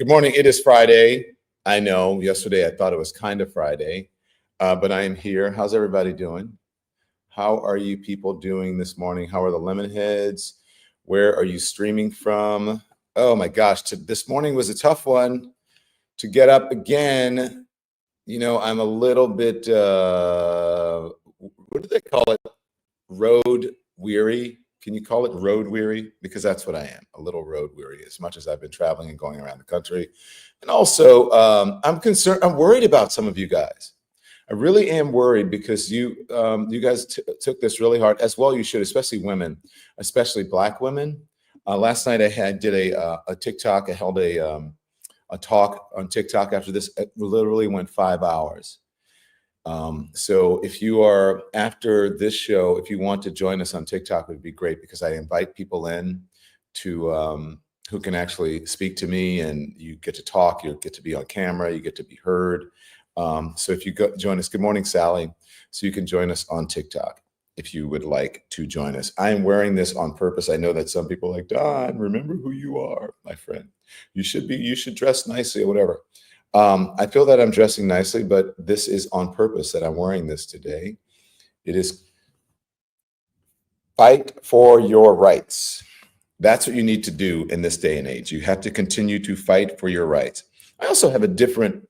Good morning. It is Friday. I know yesterday I thought it was kind of Friday, but I am here. How's everybody doing? How are you people doing this morning? How are the lemon heads? Where are you streaming from? Oh my gosh, this morning was a tough one to get up again. You know, I'm a little bit, what do they call it? Road weary. Can you call it road weary? Because that's what I am, a little road weary, as much as I've been traveling and going around the country. And also, I'm concerned, I'm worried about some of you guys. I really am worried because you guys took this really hard, as well you should, especially women, especially Black women. Last night I did a TikTok. I held a talk on TikTok after this. It literally went 5 hours. So if you are, after this show, if you want to join us on TikTok, it would be great, because I invite people in to who can actually speak to me, and you get to talk, you get to be on camera, you get to be heard. So if you join us, good morning, Sally. So you can join us on TikTok if you would like to join us. I am wearing this on purpose. I know that some people are like, Don, remember who you are, my friend. You should dress nicely or whatever. I feel that I'm dressing nicely, but this is on purpose that I'm wearing this today. It is fight for your rights. That's what you need to do in this day and age. You have to continue to fight for your rights. I also have a different,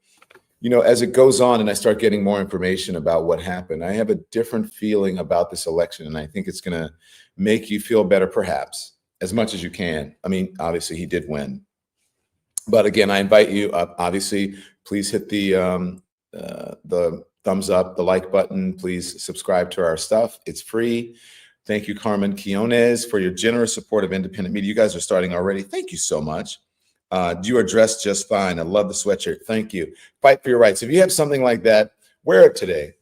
as it goes on and I start getting more information about what happened, I have a different feeling about this election. And I think it's going to make you feel better, perhaps, as much as you can. I mean, obviously he did win. But again, I invite you up. Obviously, please hit the thumbs up, the like button. Please subscribe to our stuff. It's free. Thank you, Carmen Quiones, for your generous support of independent media. You guys are starting already. Thank you so much. You are dressed just fine. I love the sweatshirt. Thank you. Fight for your rights. If you have something like that, wear it today,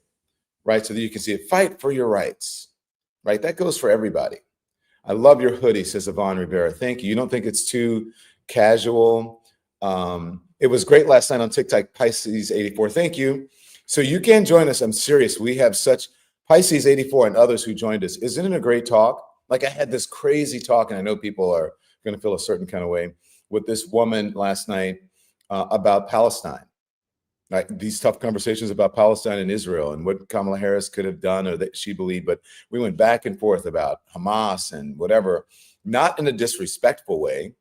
right? So that you can see it. Fight for your rights, right? That goes for everybody. I love your hoodie, says Yvonne Rivera. Thank you. You don't think it's too casual? It was great last night on TikTok, Pisces 84. Thank you. So you can join us. I'm serious. We have such Pisces 84 and others who joined us. Isn't it a great talk? Like, I had this crazy talk, and I know people are going to feel a certain kind of way, with this woman last night about Palestine. Like, these tough conversations about Palestine and Israel and what Kamala Harris could have done or that she believed. But we went back and forth about Hamas and whatever, not in a disrespectful way,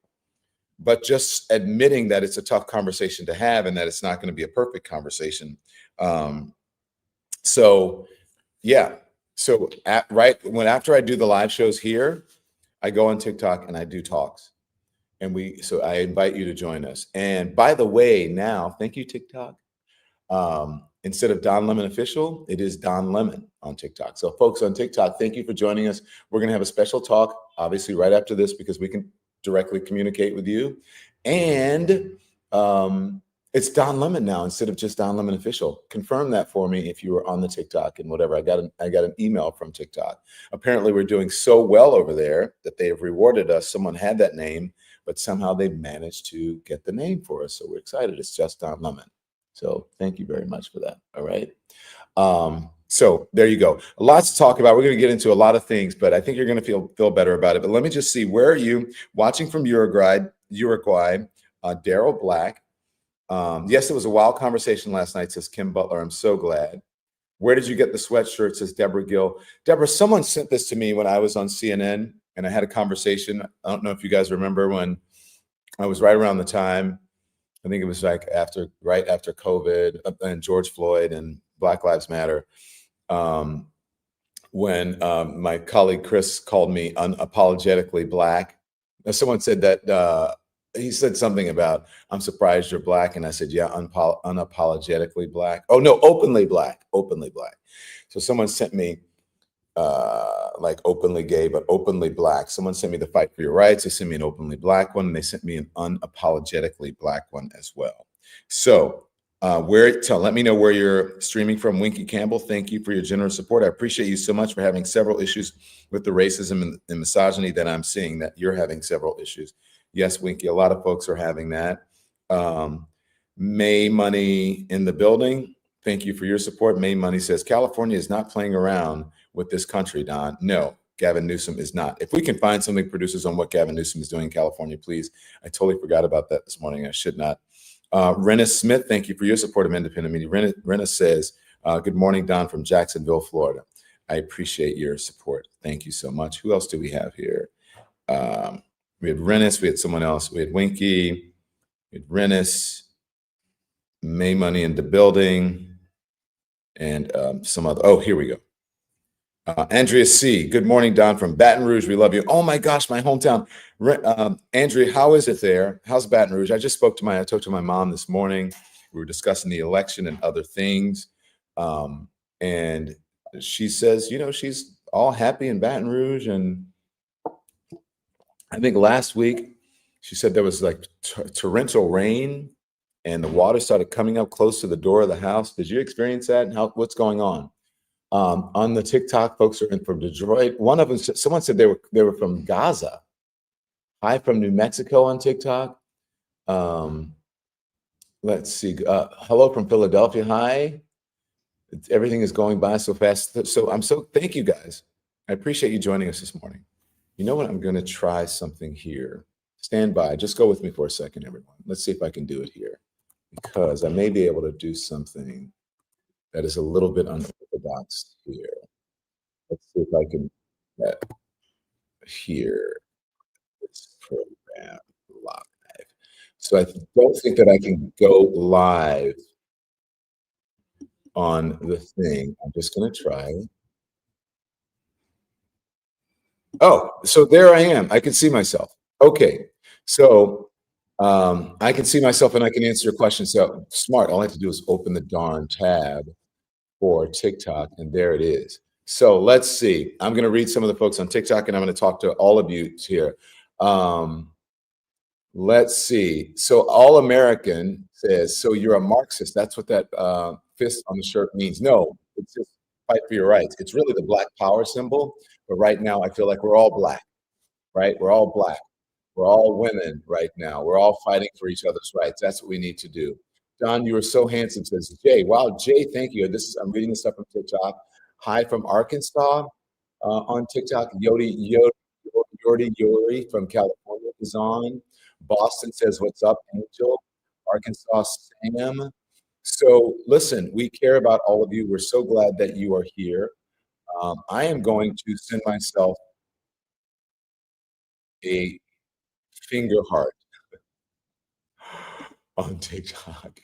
but just admitting that it's a tough conversation to have and that it's not going to be a perfect conversation. So yeah. So after I do the live shows here, I go on TikTok and I do talks. So I invite you to join us. And by the way, now, thank you, TikTok. Instead of Don Lemon Official, it is Don Lemon on TikTok. So folks on TikTok, thank you for joining us. We're going to have a special talk, obviously, right after this, because we can directly communicate with you. And it's Don Lemon now instead of just Don Lemon Official. Confirm that for me if you were on the TikTok and whatever. I got an email from TikTok. Apparently we're doing so well over there that they have rewarded us. Someone had that name, but somehow they managed to get the name for us. So we're excited. It's just Don Lemon. So thank you very much for that. All right. So there you go. Lots to talk about. We're going to get into a lot of things, but I think you're going to feel better about it. But let me just see, where are you watching from Uruguay? Daryl Black. Yes, it was a wild conversation last night, says Kim Butler. I'm so glad. Where did you get the sweatshirt, says Deborah Gill. Deborah, someone sent this to me when I was on CNN and I had a conversation. I don't know if you guys remember, when I was right around the time, I think it was like right after COVID and George Floyd and Black Lives Matter. When my colleague Chris called me unapologetically Black. Someone said that he said something about, I'm surprised you're Black. And I said, yeah, unapologetically Black. Oh, no, openly Black. So someone sent me like openly gay, but openly Black. Someone sent me the Fight for Your Rights. They sent me an openly Black one, and they sent me an unapologetically Black one as well. So let me know where you're streaming from. Winky Campbell, thank you for your generous support. I appreciate you so much for having several issues with the racism and misogyny that I'm seeing, that you're having several issues. Yes, Winky, a lot of folks are having that. May Money in the building, thank you for your support. May Money says, California is not playing around with this country, Don. No, Gavin Newsom is not. If we can find something, producers, on what Gavin Newsom is doing in California, please. I totally forgot about that this morning. I should not. Renna Smith, thank you for your support of independent media. Renna says, good morning, Don from Jacksonville, Florida. I appreciate your support. Thank you so much. Who else do we have here? We had Rennis, we had someone else. We had Winky, we had Rennis, May Money in the building, and some other. Oh, here we go. Andrea C. Good morning, Don from Baton Rouge. We love you. Oh my gosh, my hometown. Andrea, how is it there? How's Baton Rouge? I talked to my mom this morning. We were discussing the election and other things. And she says, she's all happy in Baton Rouge. And I think last week she said there was like torrential rain and the water started coming up close to the door of the house. Did you experience that? And what's going on? On the TikTok, folks are in from Detroit. One of them, someone said they were from Gaza. Hi from New Mexico on TikTok. Let's see. Hello from Philadelphia. Hi. Everything is going by so fast. So thank you guys. I appreciate you joining us this morning. You know what? I'm going to try something here. Stand by. Just go with me for a second, everyone. Let's see if I can do it here, because I may be able to do something that is a little bit unorthodox here. Let's see if I can get here this program live. So I don't think that I can go live on the thing. I'm just going to try. Oh, so there I am. I can see myself. Okay. So I can see myself and I can answer your question. So smart. All I have to do is open the darn tab for TikTok, and there it is. So let's see. I'm going to read some of the folks on TikTok, and I'm going to talk to all of you here. Let's see. So All American says, so you're a Marxist. That's what that fist on the shirt means. No, it's just fight for your rights. It's really the Black Power symbol. But right now, I feel like we're all Black, right? We're all Black. We're all women right now. We're all fighting for each other's rights. That's what we need to do. Don, you are so handsome, says Jay. Wow, Jay, thank you. I'm reading this stuff from TikTok. Hi from Arkansas on TikTok. Yori from California is on. Boston says, what's up, Angel? Arkansas, Sam. So listen, we care about all of you. We're so glad that you are here. I am going to send myself a finger heart on TikTok.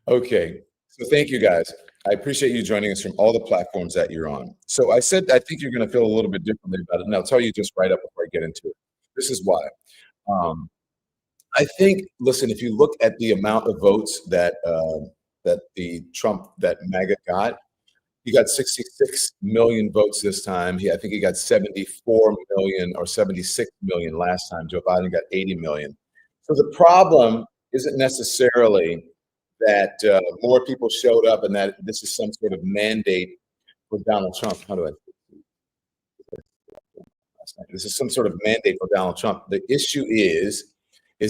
Okay, so thank you guys. I appreciate you joining us from all the platforms that you're on. So I said, I think you're going to feel a little bit differently about it, and I'll tell you just right up before I get into it. This is why. I think, listen, if you look at the amount of votes that that MAGA got, he got 66 million votes this time. I think he got 74 million or 76 million last time. Joe Biden got 80 million. So the problem isn't necessarily that more people showed up and that this is some sort of mandate for Donald Trump. How do I? This is some sort of mandate for Donald Trump. The issue is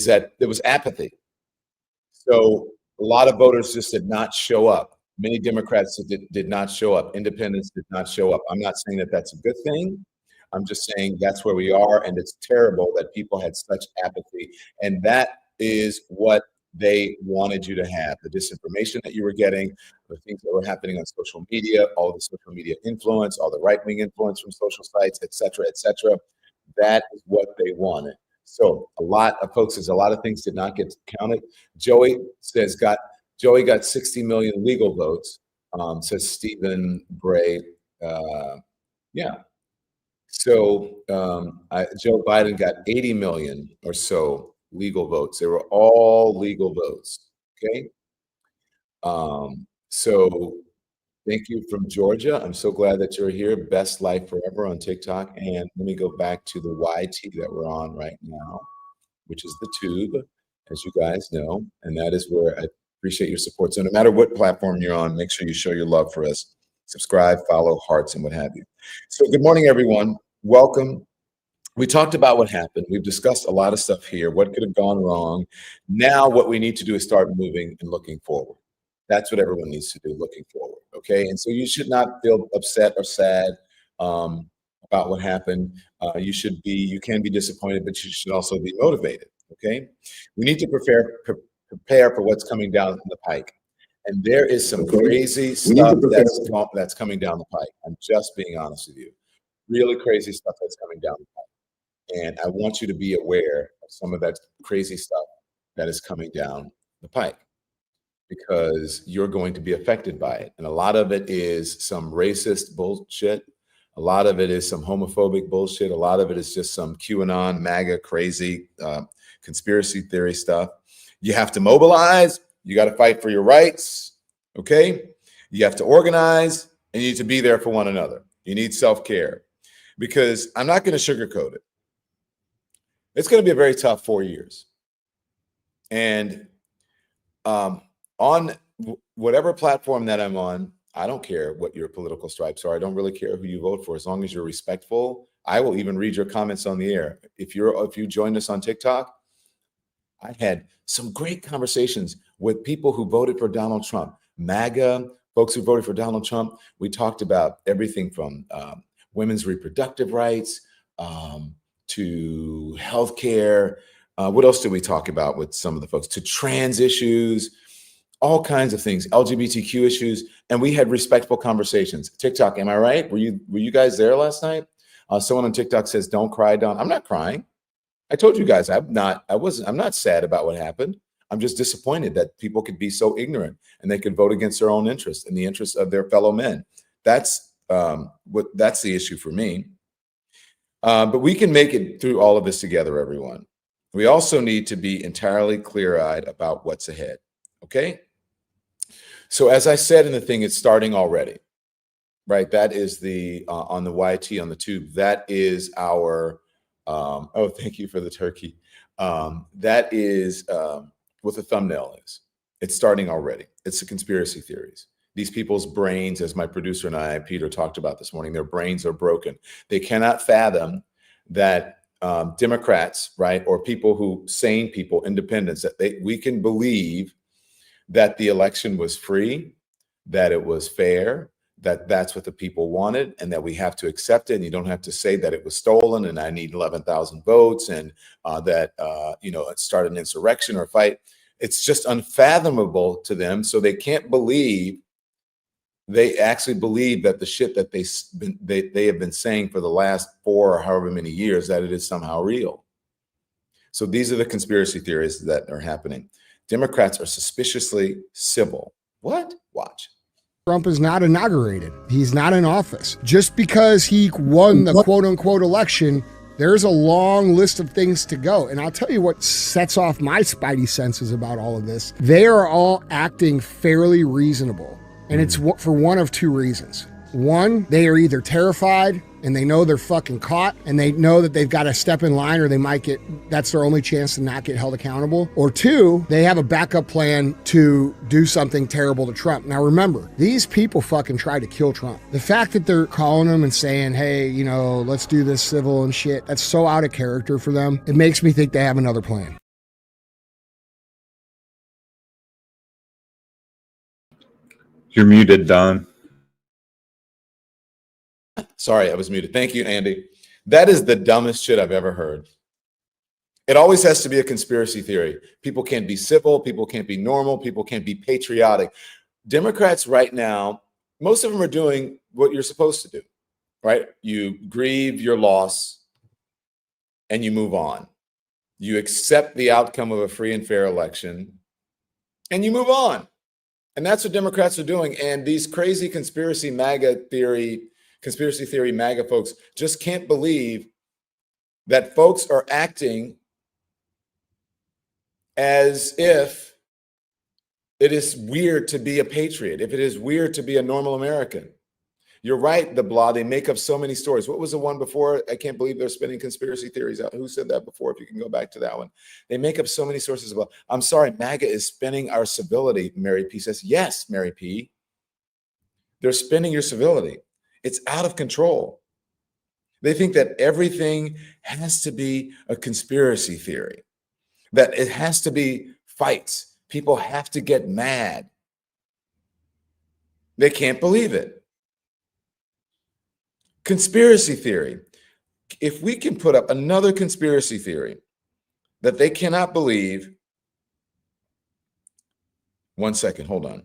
that there was apathy. So a lot of voters just did not show up. Many Democrats did not show up. Independents did not show up. I'm not saying that that's a good thing. I'm just saying that's where we are, and it's terrible that people had such apathy. And that is what they wanted you to have, the disinformation that you were getting, the things that were happening on social media, all the social media influence, all the right-wing influence from social sites, et cetera, et cetera. That is what they wanted. So a lot of folks, there's a lot of things did not get counted. Joey got 60 million legal votes, says Stephen Bray. Yeah. So Joe Biden got 80 million or so legal votes. They were all legal votes. Okay. So thank you from Georgia. I'm so glad that you're here. Best Life Forever on TikTok. And let me go back to the YT that we're on right now, which is the tube, as you guys know. And that is where I appreciate your support. So no matter what platform you're on, make sure you show your love for us. Subscribe, follow, hearts, and what have you. So good morning, everyone. Welcome. We talked about what happened. We've discussed a lot of stuff here. What could have gone wrong? Now what we need to do is start moving and looking forward. That's what everyone needs to do, looking forward, okay? And so you should not feel upset or sad about what happened. You can be disappointed, but you should also be motivated. Okay, we need to prepare for what's coming down the pike. And there is some crazy stuff that's coming down the pike. I'm just being honest with you. Really crazy stuff that's coming down the pike. And I want you to be aware of some of that crazy stuff that is coming down the pike because you're going to be affected by it. And a lot of it is some racist bullshit. A lot of it is some homophobic bullshit. A lot of it is just some QAnon, MAGA, crazy conspiracy theory stuff. You have to mobilize. You got to fight for your rights. Okay. You have to organize and you need to be there for one another. You need self-care because I'm not going to sugarcoat it. It's going to be a very tough 4 years. And on whatever platform that I'm on, I don't care what your political stripes are. I don't really care who you vote for, as long as you're respectful. I will even read your comments on the air. If you joined us on TikTok, I had some great conversations with people who voted for Donald Trump, MAGA folks who voted for Donald Trump. We talked about everything from women's reproductive rights to healthcare. What else did we talk about with some of the folks? To trans issues, all kinds of things, LGBTQ issues, and we had respectful conversations. TikTok, am I right? Were you guys there last night? Someone on TikTok says, "Don't cry, Don." I'm not crying. I told you guys I'm not sad about what happened. I'm just disappointed that people could be so ignorant and they could vote against their own interests and the interests of their fellow men. That's the issue for me. But we can make it through all of this together, everyone. We also need to be entirely clear-eyed about what's ahead. Okay? So as I said in the thing, it's starting already, right? That is the on the YT on the tube. That is our oh, thank you for the turkey. That is what the thumbnail is. It's starting already. It's the conspiracy theories. These people's brains, as my producer and I, Peter, talked about this morning, their brains are broken. They cannot fathom that Democrats, right, or sane people, independents, that we can believe that the election was free, that it was fair, that that's what the people wanted, and that we have to accept it. And you don't have to say that it was stolen and I need 11,000 votes and that it started an insurrection or a fight. It's just unfathomable to them. So they can't believe. They actually believe that the shit that they have been saying for the last 4 or however many years, that it is somehow real. So these are the conspiracy theories that are happening. Democrats are suspiciously civil. What? Watch. Trump is not inaugurated. He's not in office. Just because he won the quote unquote election, there's a long list of things to go. And I'll tell you what sets off my spidey senses about all of this. They are all acting fairly reasonable. And it's for one of two reasons. One, they are either terrified and they know they're fucking caught and they know that they've got to step in line or that's their only chance to not get held accountable. Or two, they have a backup plan to do something terrible to Trump. Now remember, these people fucking tried to kill Trump. The fact that they're calling him and saying, hey, let's do this civil and shit, that's so out of character for them. It makes me think they have another plan. You're muted, Don. Sorry, I was muted. Thank you, Andy. That is the dumbest shit I've ever heard. It always has to be a conspiracy theory. People can't be civil. People can't be normal. People can't be patriotic. Democrats right now, most of them are doing what you're supposed to do, right? You grieve your loss and you move on. You accept the outcome of a free and fair election and you move on. And that's what Democrats are doing. And these crazy conspiracy theory MAGA folks just can't believe that folks are acting as if it is weird to be a patriot, if it is weird to be a normal American. You're right, the blah, they make up so many stories. What was the one before? I can't believe they're spinning conspiracy theories out. Who said that before? If you can go back to that one. They make up so many sources about, I'm sorry, MAGA is spinning our civility, Mary P says. Yes, Mary P. They're spinning your civility. It's out of control. They think that everything has to be a conspiracy theory, that it has to be fights. People have to get mad. They can't believe it. Conspiracy theory. If we can put up another conspiracy theory that they cannot believe. One second, hold on.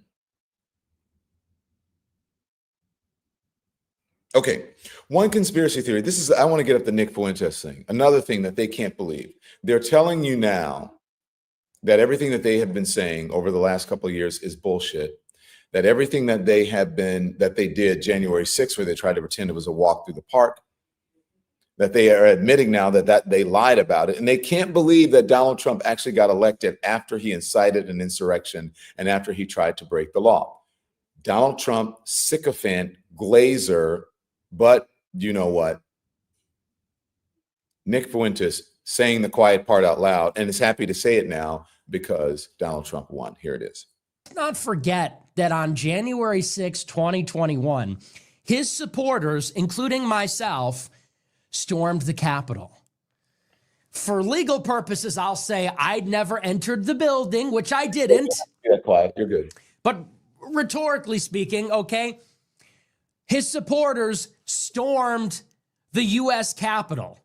Okay, one conspiracy theory. I want to get up the Nick Fuentes thing. Another thing that they can't believe. They're telling you now that everything that they have been saying over the last couple of years is bullshit. That everything that they did January 6th, where they tried to pretend it was a walk through the park, that they are admitting now that they lied about it. And they can't believe that Donald Trump actually got elected after he incited an insurrection and after he tried to break the law. Donald Trump, sycophant, glazer, but you know what? Nick Fuentes saying the quiet part out loud and is happy to say it now because Donald Trump won. Here it is. Let's not forget that on January 6, 2021, his supporters, including myself, stormed the Capitol. For legal purposes, I'll say I'd never entered the building, which I didn't. Yeah, quiet. You're good. But rhetorically speaking, okay, his supporters stormed the U.S. Capitol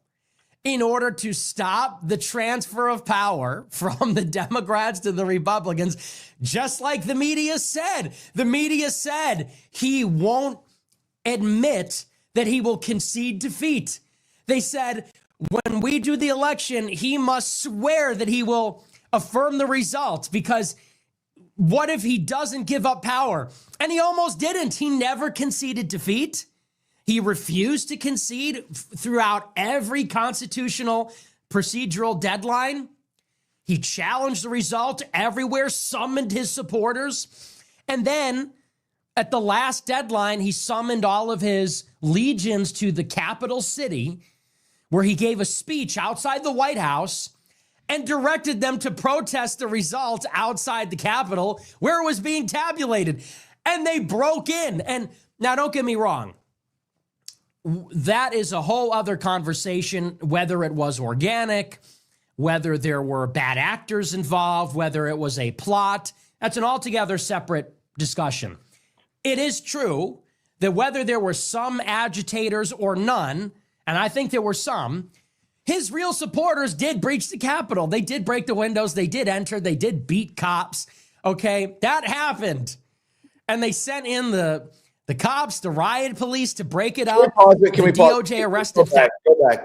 in order to stop the transfer of power from the Democrats to the Republicans, just like the media said. The media said he won't admit that he will concede defeat. They said, when we do the election, he must swear that he will affirm the results, because what if he doesn't give up power? And he almost didn't. He never conceded defeat. He refused to concede throughout every constitutional procedural deadline. He challenged the result everywhere, summoned his supporters. And then at the last deadline, he summoned all of his legions to the capital city, where he gave a speech outside the White House and directed them to protest the results outside the Capitol where it was being tabulated. And they broke in. And now, don't get me wrong. That is a whole other conversation, whether it was organic, whether there were bad actors involved, whether it was a plot. That's an altogether separate discussion. It is true that whether there were some agitators or none, and I think there were some, his real supporters did breach the Capitol. They did break the windows. They did enter. They did beat cops. Okay, that happened. And they sent in the cops, the riot police to break it up. Can we pause? DOJ arrested.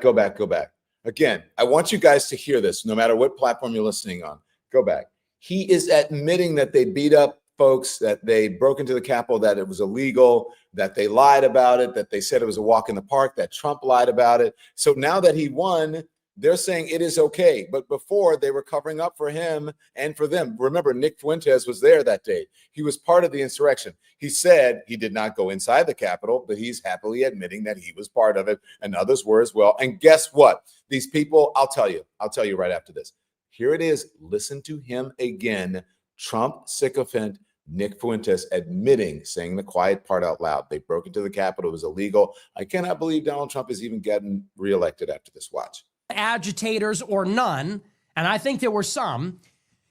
Go back. Again, I want you guys to hear this, no matter what platform you're listening on. Go back. He is admitting that they beat up folks, that they broke into the Capitol, that it was illegal, that they lied about it, that they said it was a walk in the park, that Trump lied about it. So now that he won, they're saying it is okay. But before, they were covering up for him and for them. Remember, Nick Fuentes was there that day. He was part of the insurrection. He said he did not go inside the Capitol, but he's happily admitting that he was part of it, and others were as well. And guess what? These people, I'll tell you right after this. Here it is. Listen to him again. Trump sycophant Nick Fuentes admitting, saying the quiet part out loud. They broke into the Capitol. It was illegal. I cannot believe Donald Trump is even getting reelected after this. Watch. Agitators or none, and I think there were some,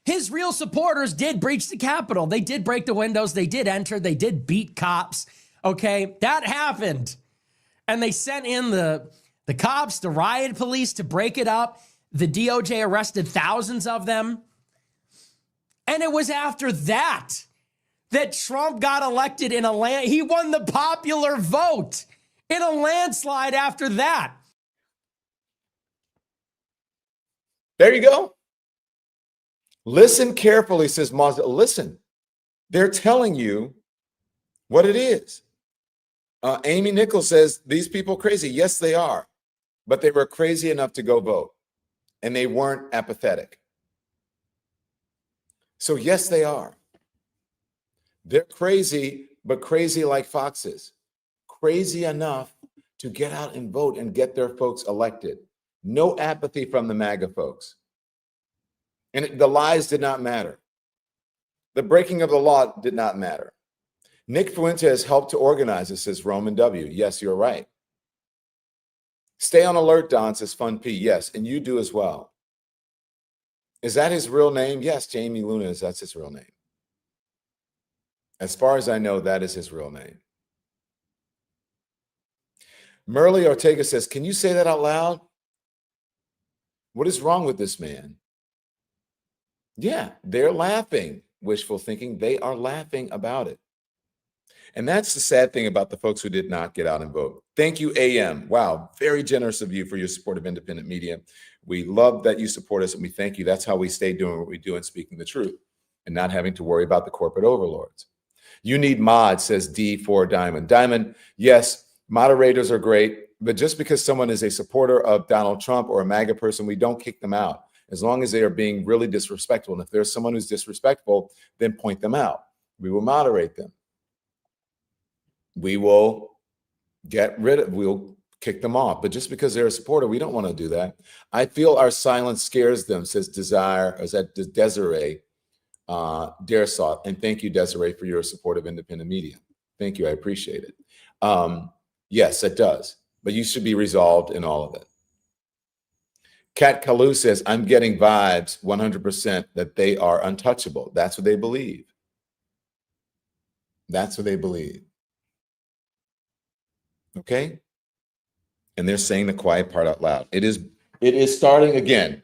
his real supporters did breach the Capitol. They did break the windows. They did enter. They did beat cops. Okay, that happened. And they sent in the cops, the riot police to break it up. The DOJ arrested thousands of them. And it was after that Trump got elected in he won the popular vote in a landslide after that. There you go. Listen carefully, says Mazda. Listen, they're telling you what it is. Amy Nichols says, these people crazy. Yes, they are. But they were crazy enough to go vote. And they weren't apathetic. So yes, they are. They're crazy, but crazy like foxes. Crazy enough to get out and vote and get their folks elected. No apathy from the MAGA folks. And the lies did not matter. The breaking of the law did not matter. Nick Fuentes helped to organize this, says Roman W. Yes, you're right. Stay on alert, Don, says Fun P. Yes, and you do as well. Is that his real name? Yes, Jamie Luna, that's his real name. As far as I know, that is his real name. Merle Ortega says, can you say that out loud? What is wrong with this man? Yeah, they're laughing. Wishful thinking. They are laughing about it. And that's the sad thing about the folks who did not get out and vote. Thank you, AM. Wow, very generous of you for your support of independent media. We love that you support us, and we thank you. That's how we stay doing what we do and speaking the truth and not having to worry about the corporate overlords. You need mods, says D4 Diamond. Diamond, yes, moderators are great, but just because someone is a supporter of Donald Trump or a MAGA person, we don't kick them out as long as they are being really disrespectful. And if there's someone who's disrespectful, then point them out. We will moderate them. We will we'll kick them off. But just because they're a supporter, we don't want to do that. I feel our silence scares them, says Desiree Daresauth. And thank you, Desiree, for your support of independent media. Thank you. I appreciate it. Yes, it does. But you should be resolved in all of it. Kat Kalu says, I'm getting vibes 100% that they are untouchable. That's what they believe. That's what they believe. Okay? And they're saying the quiet part out loud. It is starting again.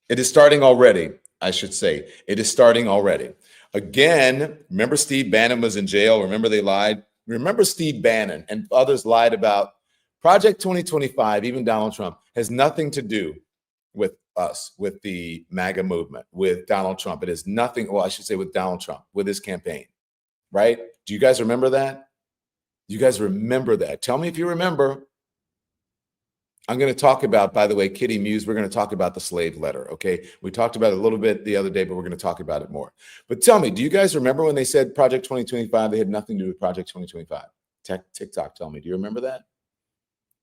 It is starting already, I should say. It is starting already. Again, remember Steve Bannon was in jail? Remember they lied? Remember Steve Bannon and others lied about Project 2025, even Donald Trump, has nothing to do with us, with the MAGA movement, with Donald Trump. It is nothing, well, I should say with Donald Trump, with his campaign, right? Do you guys remember that? You guys remember that? Tell me if you remember. I'm going to talk about, by the way, Kitty Muse, we're going to talk about the slave letter, okay? We talked about it a little bit the other day, but we're going to talk about it more. But tell me, do you guys remember when they said Project 2025, they had nothing to do with Project 2025? TikTok, tell me, do you remember that?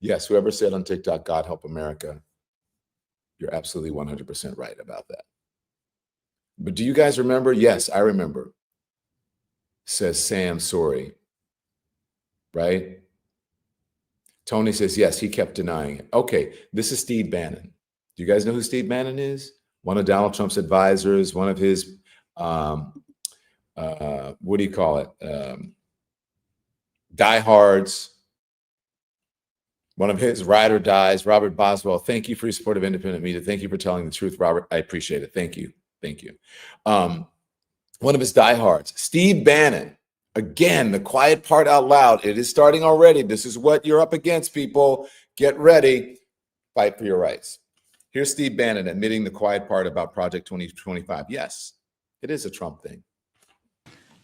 Yes, whoever said on TikTok, God help America, you're absolutely 100% right about that. But do you guys remember? Yes, I remember, says Sam Sorry. Right? Tony says, yes, he kept denying it. Okay, this is Steve Bannon. Do you guys know who Steve Bannon is? One of Donald Trump's advisors, one of his, what do you call it? Diehards, one of his ride or dies, Robert Boswell. Thank you for your support of independent media. Thank you for telling the truth, Robert. I appreciate it. Thank you. Thank you. One of his diehards, Steve Bannon. Again, the quiet part out loud. It is starting already. This is what you're up against, people. Get ready. Fight for your rights. Here's Steve Bannon admitting the quiet part about Project 2025. Yes, it is a Trump thing.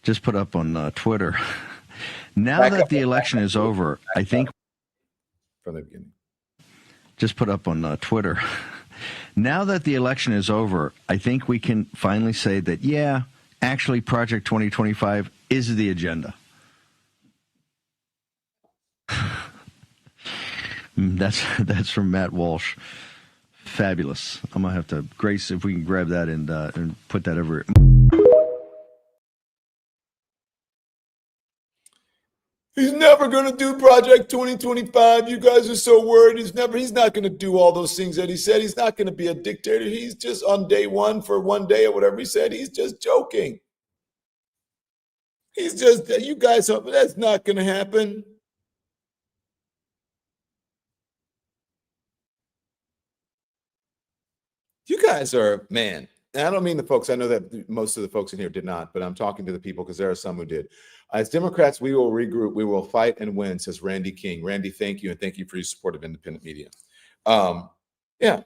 Just put up on Twitter. Now that the election is over, I think. From the beginning. Just put up on Twitter. Now that the election is over, I think we can finally say that, yeah, actually, Project 2025 is the agenda. That's from Matt Walsh. Fabulous. I'm gonna have to, Grace, if we can grab that and put that over. He's never going to do Project 2025. You guys are so worried. He's not going to do all those things that he said. He's not going to be a dictator. He's just on day one for one day or whatever he said. He's just joking. He's just, you guys, that's not going to happen. You guys are, man, and I don't mean the folks, I know that most of the folks in here did not, but I'm talking to the people because there are some who did. As Democrats, we will regroup, we will fight and win, says Randy King. Randy, thank you, and thank you for your support of independent media. Yeah.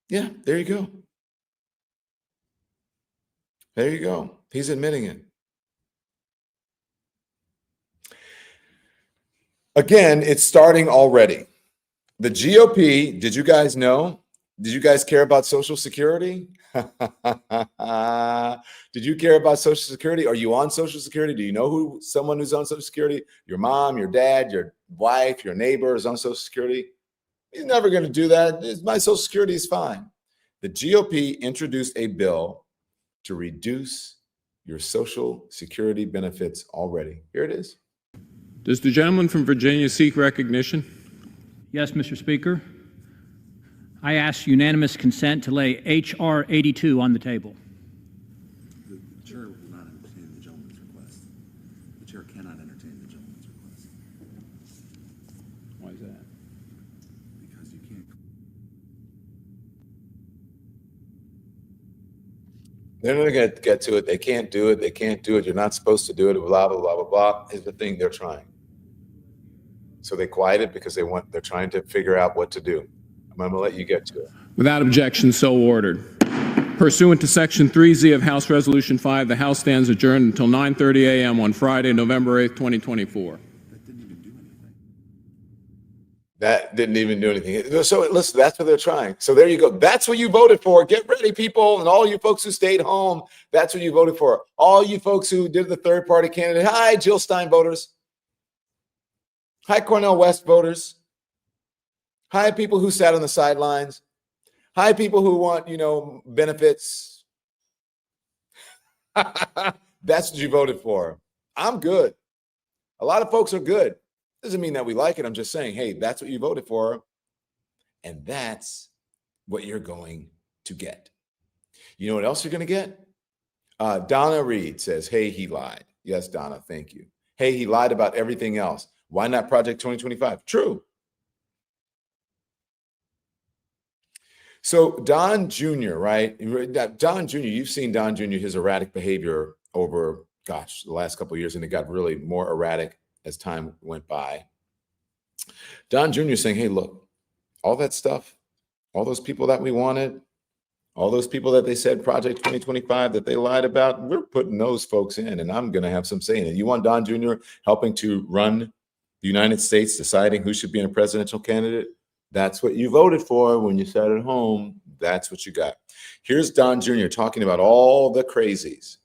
Yeah, there you go. There you go. He's admitting it. Again, it's starting already. The GOP, did you guys know? Did you guys care about Social Security? Did you care about Social Security? Are you on Social Security? Do you know someone who's on Social Security? Your mom, your dad, your wife, your neighbor is on Social Security? He's never going to do that. My Social Security is fine. The GOP introduced a bill to reduce your Social Security benefits already. Here it is. Does the gentleman from Virginia seek recognition? Yes, Mr. Speaker. I ask unanimous consent to lay H.R. 82 on the table. The chair will not entertain the gentleman's request. The chair cannot entertain the gentleman's request. They're not going to get to it. They can't do it. They can't do it. You're not supposed to do it. Blah, blah, blah, blah, blah. Is the thing they're trying. So they quieted because they're trying to figure out what to do. I'm going to let you get to it. Without objection, so ordered. Pursuant to Section 3Z of House Resolution 5, the House stands adjourned until 9:30 a.m. on Friday, November 8th, 2024. That didn't even do anything. So listen, that's what they're trying. So there you go. That's what you voted for. Get ready, people. And all you folks who stayed home, that's what you voted for. All you folks who did the third party candidate. Hi, Jill Stein voters. Hi, Cornel West voters. Hi, people who sat on the sidelines. Hi, people who want, benefits. That's what you voted for. I'm good. A lot of folks are good. Doesn't mean that we like it. I'm just saying, hey, that's what you voted for. And that's what you're going to get. You know what else you're going to get? Donna Reed says, hey, he lied. Yes, Donna, thank you. Hey, he lied about everything else. Why not Project 2025? True. So Don Jr., right? Don Jr., you've seen Don Jr., his erratic behavior over, the last couple of years, and it got really more erratic as time went by. Don Jr. saying, hey, look, all that stuff, all those people that we wanted, all those people that they said Project 2025 that they lied about, we're putting those folks in, and I'm going to have some say in it. You want Don Jr. helping to run the United States, deciding who should be a presidential candidate? That's what you voted for when you sat at home. That's what you got. Here's Don Jr. talking about all the crazies.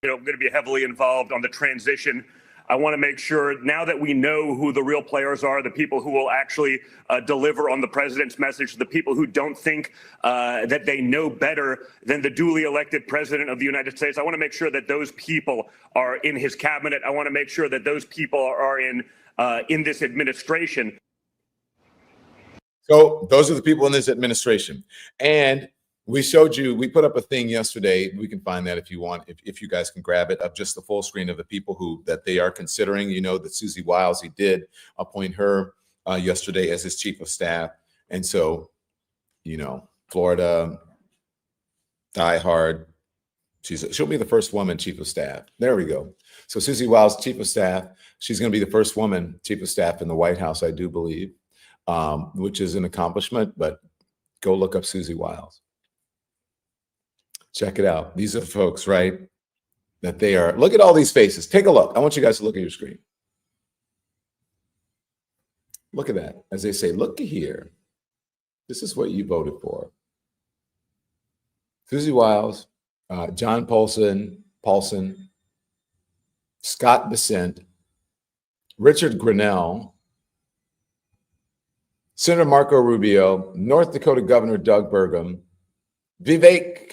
I'm going to be heavily involved on the transition. I want to make sure now that we know who the real players are, the people who will actually deliver on the president's message, the people who don't think that they know better than the duly elected president of the United States. I want to make sure that those people are in his cabinet. I want to make sure that those people are in this administration. So those are the people in this administration. And we showed you, we put up a thing yesterday. We can find that if you want, if you guys can grab it, of just the full screen of the people that they are considering. That Susie Wiles, he did appoint her yesterday as his chief of staff. And so, Florida, iHeart, she'll be the first woman chief of staff. There we go. So Susie Wiles, chief of staff, she's going to be the first woman chief of staff in the White House, I do believe, which is an accomplishment, but go look up Susie Wiles. Check it out. These are the folks, right? That they are. Look at all these faces. Take a look. I want you guys to look at your screen. Look at that. As they say, look here. This is what you voted for. Susie Wiles, John Paulson, Scott Bessent, Richard Grinnell, Senator Marco Rubio, North Dakota Governor Doug Burgum, Vivek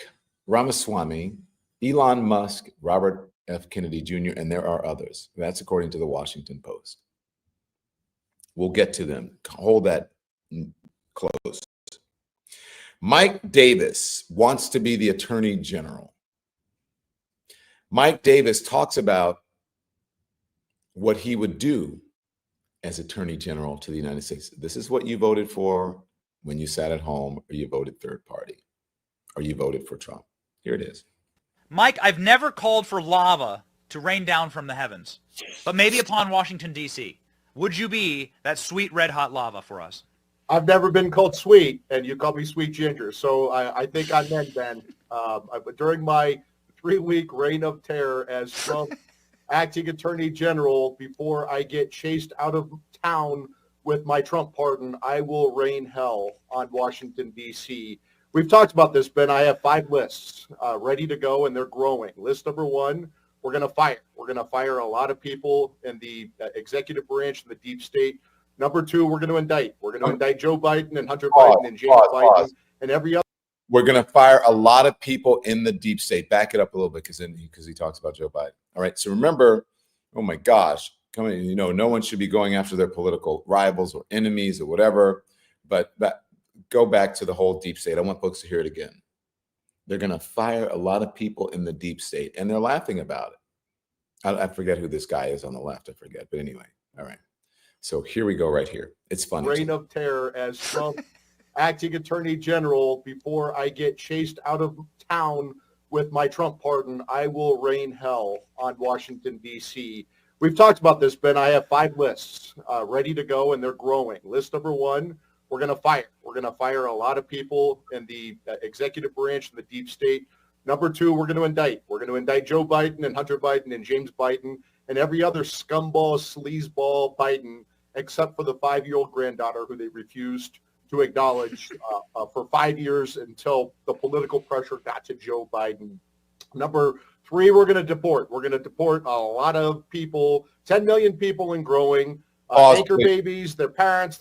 Ramaswamy, Elon Musk, Robert F. Kennedy Jr., and there are others. That's according to the Washington Post. We'll get to them. Hold that close. Mike Davis wants to be the Attorney General. Mike Davis talks about what he would do as Attorney General to the United States. This is what you voted for when you sat at home, or you voted third party, or you voted for Trump. Here it is. Mike, I've never called for lava to rain down from the heavens, but maybe upon Washington, D.C. Would you be that sweet red hot lava for us? I've never been called sweet, and you call me Sweet Ginger, so I think I meant then. During my 3-week reign of terror as Trump acting Attorney General, before I get chased out of town with my Trump pardon, I will rain hell on Washington, D.C. We've talked about this, Ben. I have 5 lists ready to go, and they're growing. List number 1, we're going to fire. We're going to fire a lot of people in the executive branch and the deep state. Number 2, we're going to indict. We're going to indict Joe Biden and Hunter Biden and James Biden and every other. We're going to fire a lot of people in the deep state. Back it up a little bit because he talks about Joe Biden. All right. So remember, oh my gosh, no one should be going after their political rivals or enemies or whatever. But go back to the whole deep state. I want folks to hear it again. They're going to fire a lot of people in the deep state, and they're laughing about it. I forget who this guy is on the left. I forget. But anyway, all right. So here we go right here. It's funny. Reign of terror as Trump acting Attorney General, before I get chased out of town with my Trump pardon, I will rain hell on Washington, D.C. We've talked about this, Ben. I have 5 lists ready to go, and they're growing. List number 1, we're going to fire. We're going to fire a lot of people in the executive branch and the deep state. Number 2, we're going to indict. We're going to indict Joe Biden and Hunter Biden and James Biden and every other scumball, sleazeball Biden, except for the 5-year-old granddaughter who they refused to acknowledge for 5 years until the political pressure got to Joe Biden. Number 3, we're going to deport. We're going to deport a lot of people, 10 million people and growing, anchor babies, their parents.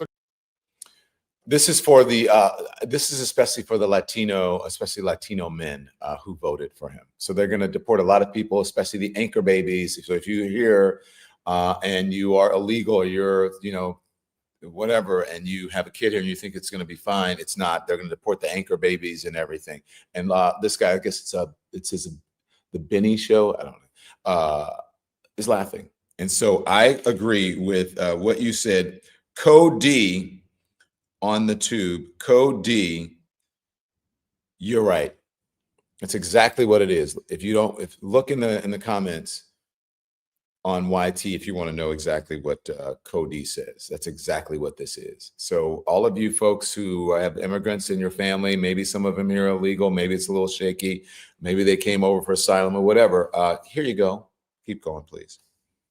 This is for the. This is especially for the Latino, especially Latino men who voted for him. So they're going to deport a lot of people, especially the anchor babies. So if you're here and you are illegal, or you're, whatever, and you have a kid here and you think it's going to be fine, it's not. They're going to deport the anchor babies and everything. And this guy, I guess it's the Benny show, I don't know, is laughing. And so I agree with what you said. Code D on the tube, Code D, you're right. That's exactly what it is. If look in the comments on YT, if you want to know exactly what Code D says, that's exactly what this is. So all of you folks who have immigrants in your family, maybe some of them here are illegal, maybe it's a little shaky, maybe they came over for asylum or whatever. Here you go. Keep going, please.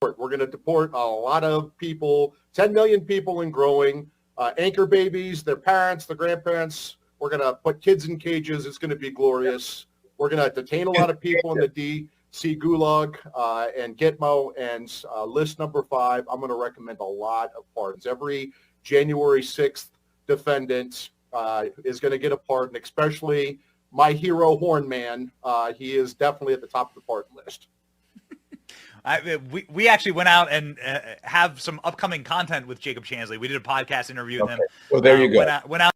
We're going to deport a lot of people, 10 million people and growing, anchor babies, their parents, their grandparents. We're going to put kids in cages. It's going to be glorious. We're going to detain a lot of people in the DC Gulag and Gitmo. And list number 5, I'm going to recommend a lot of pardons. Every January 6th defendant is going to get a pardon, especially my hero Horn Man. He is definitely at the top of the pardon list. We actually went out and have some upcoming content with Jacob Chansley. We did a podcast interview with him. Well, there you go. Went out.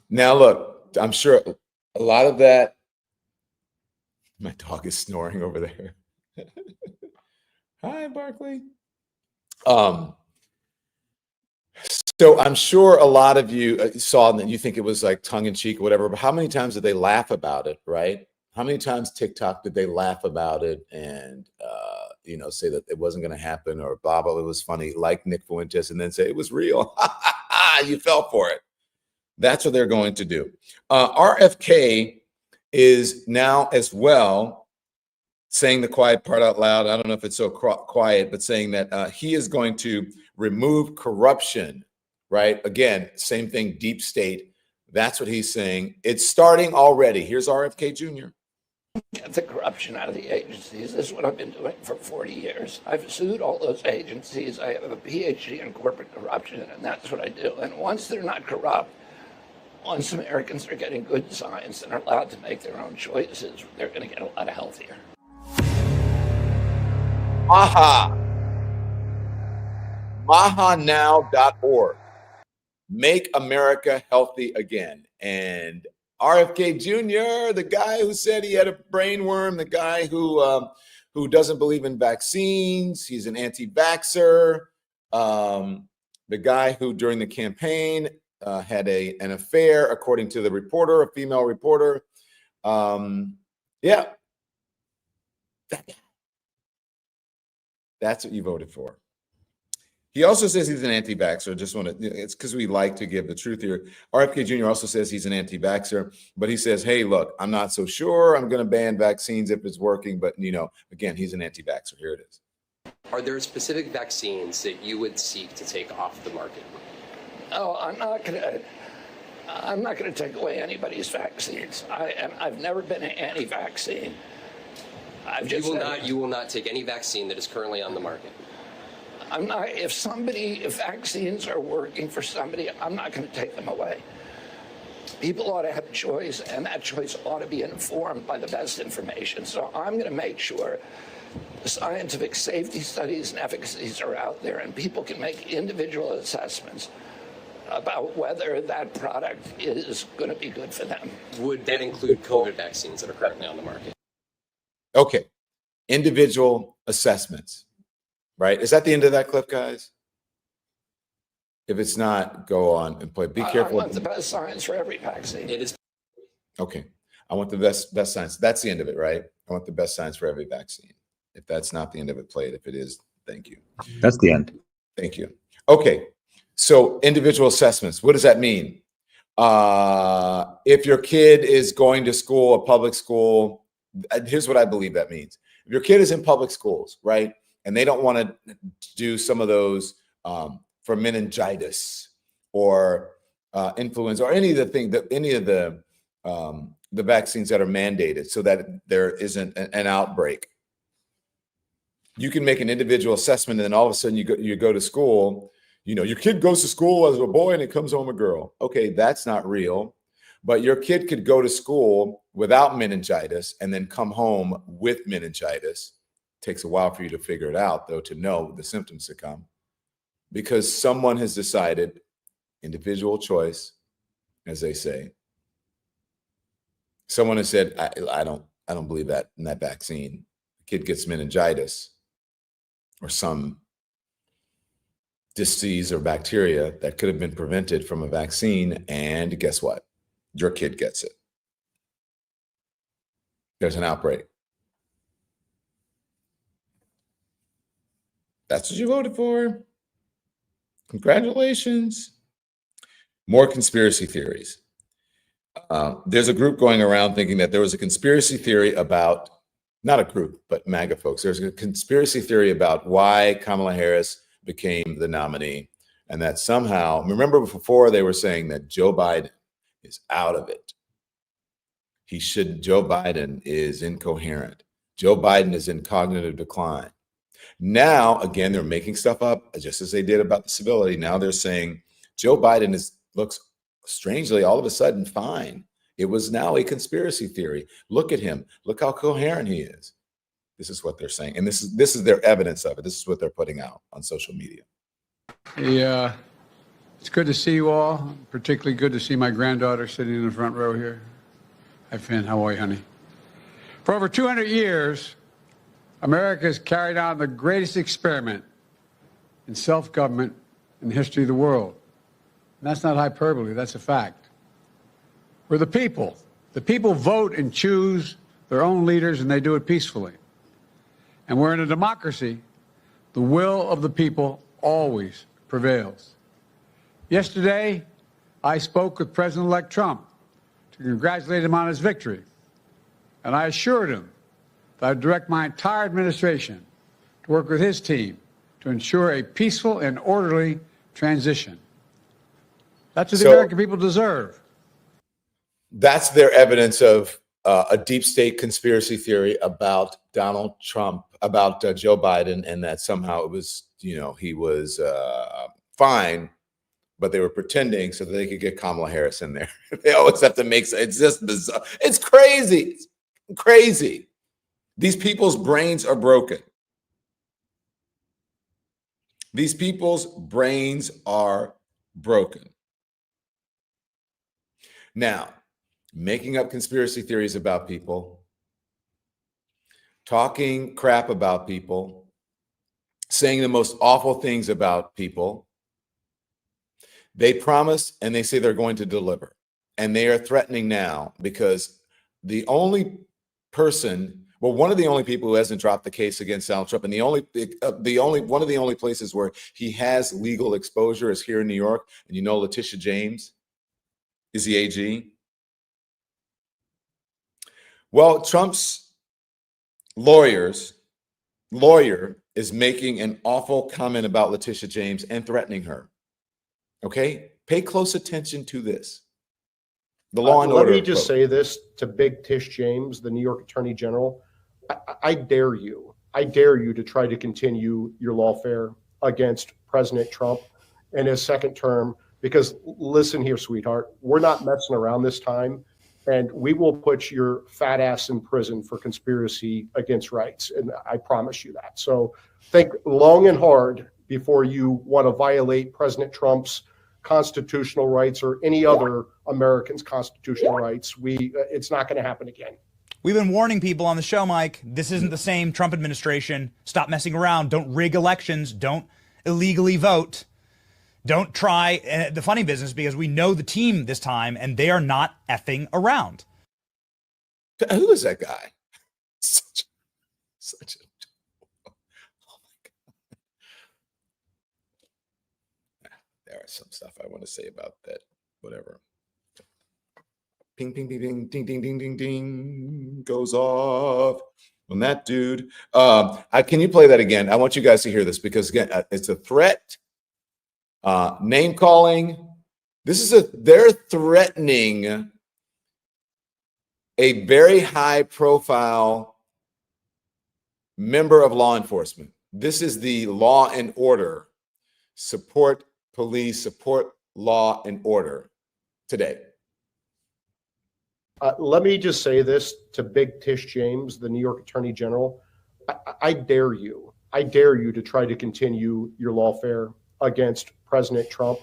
Now, look, I'm sure a lot of that. My dog is snoring over there. Hi, Barkley. So I'm sure a lot of you saw that you think it was like tongue in cheek or whatever, but how many times did they laugh about it, right? How many times TikTok did they laugh about it and, say that it wasn't going to happen or blah, blah, it was funny, like Nick Fuentes, and then say it was real. You fell for it. That's what they're going to do. RFK is now as well saying the quiet part out loud. I don't know if it's so quiet, but saying that he is going to remove corruption, right? Again, same thing, deep state. That's what he's saying. It's starting already. Here's RFK Jr. Get the corruption out of the agencies. This is what I've been doing for 40 years. I've sued all those agencies. I have a PhD in corporate corruption, and that's what I do. And once they're not corrupt, once Americans are getting good science and are allowed to make their own choices, they're going to get a lot healthier. Maha. Mahanow.org. Make America healthy again. And RFK Jr., the guy who said he had a brain worm, the guy who doesn't believe in vaccines, he's an anti-vaxxer, the guy who during the campaign had an affair, according to the reporter, a female reporter. Yeah. That's what you voted for. He also says he's an anti-vaxxer. Just want to, it's because we like to give the truth here. RFK Jr. also says he's an anti-vaxxer, but he says, hey, look, I'm not so sure I'm going to ban vaccines if it's working. But, again, he's an anti-vaxxer. Here it is. Are there specific vaccines that you would seek to take off the market? No, I'm not going to take away anybody's vaccines. I've never been an anti-vaccine. You will not take any vaccine that is currently on the market. I'm not. If vaccines are working for somebody, I'm not going to take them away. People ought to have a choice, and that choice ought to be informed by the best information. So I'm going to make sure the scientific safety studies and efficacies are out there, and people can make individual assessments about whether that product is going to be good for them. Would that include COVID vaccines that are currently on the market? Okay. Individual assessments, right? Is that the end of that clip, guys? If it's not, go on and play. Be careful. I want the best science for every vaccine. It is. Okay. I want the best science. That's the end of it, right? I want the best science for every vaccine. If that's not the end of it, play it. If it is, thank you. That's the end. Thank you. Okay. So individual assessments. What does that mean? If your kid is going to school, a public school, here's what I believe that means. If your kid is in public schools, right, and they don't want to do some of those for meningitis or influenza or any of the vaccines that are mandated so that there isn't an outbreak, you can make an individual assessment, and then all of a sudden you go to school. Your kid goes to school as a boy and it comes home a girl. Okay, that's not real. But your kid could go to school without meningitis and then come home with meningitis. Takes a while for you to figure it out, though, to know the symptoms to come. Because someone has decided, individual choice, as they say. Someone has said, I don't believe that in that vaccine. The kid gets meningitis or some disease or bacteria that could have been prevented from a vaccine, and guess what? Your kid gets it. There's an outbreak. That's what you voted for. Congratulations. More conspiracy theories. There's a group going around thinking that there was a conspiracy theory about, not a group, but MAGA folks. There's a conspiracy theory about why Kamala Harris became the nominee, and that somehow, remember before they were saying that Joe Biden is out of it. Joe Biden is incoherent. Joe Biden is in cognitive decline. Now, again, they're making stuff up, just as they did about the civility. Now they're saying Joe Biden looks strangely all of a sudden fine. It was now a conspiracy theory. Look at him. Look how coherent he is. This is what they're saying. And this is their evidence of it. This is what they're putting out on social media. Hey, it's good to see you all. Particularly good to see my granddaughter sitting in the front row here. Hi, Finn. How are you, honey? For over 200 years, America has carried on the greatest experiment in self-government in the history of the world. And that's not hyperbole. That's a fact. We're the people. The people vote and choose their own leaders, and they do it peacefully. And we're in a democracy. The will of the people always prevails. Yesterday, I spoke with President-elect Trump to congratulate him on his victory. And I assured him that I'd direct my entire administration to work with his team to ensure a peaceful and orderly transition. That's what the American people deserve. That's their evidence of a deep state conspiracy theory about Donald Trump, about Joe Biden, and that somehow it was, he was fine, but they were pretending so that they could get Kamala Harris in there. They always have to it's just bizarre. It's crazy. It's crazy. These people's brains are broken. These people's brains are broken. Now, making up conspiracy theories about people, talking crap about people, saying the most awful things about people. They promise and they say they're going to deliver. And they are threatening now because the only person, one of the only people who hasn't dropped the case against Donald Trump, and one of the only places where he has legal exposure is here in New York. And Letitia James is the AG. Well, Trump's lawyer is making an awful comment about Letitia James and threatening her. Okay? Pay close attention to this. The law and order. Let me just say this to Big Tish James, the New York Attorney General. I dare you to try to continue your lawfare against President Trump in his second term, because listen here, sweetheart, we're not messing around this time. And we will put your fat ass in prison for conspiracy against rights. And I promise you that. So think long and hard before you want to violate President Trump's constitutional rights or any other American's constitutional rights. It's not going to happen again. We've been warning people on the show, Mike. This isn't the same Trump administration. Stop messing around. Don't rig elections. Don't illegally vote. Don't try the funny business because we know the team this time and they are not effing around. Who is that guy? Such a oh my God. There are some stuff I want to say about that. Whatever. Ping, ping, ping, ding, ding, ding, ding, ding, ding goes off on that dude. Can you play that again? I want you guys to hear this because again, it's a threat. Name calling. They're threatening a very high profile member of law enforcement. This is the law and order, support police, support law and order today. Let me just say this to Big Tish James, the New York Attorney General. I dare you to try to continue your lawfare against President Trump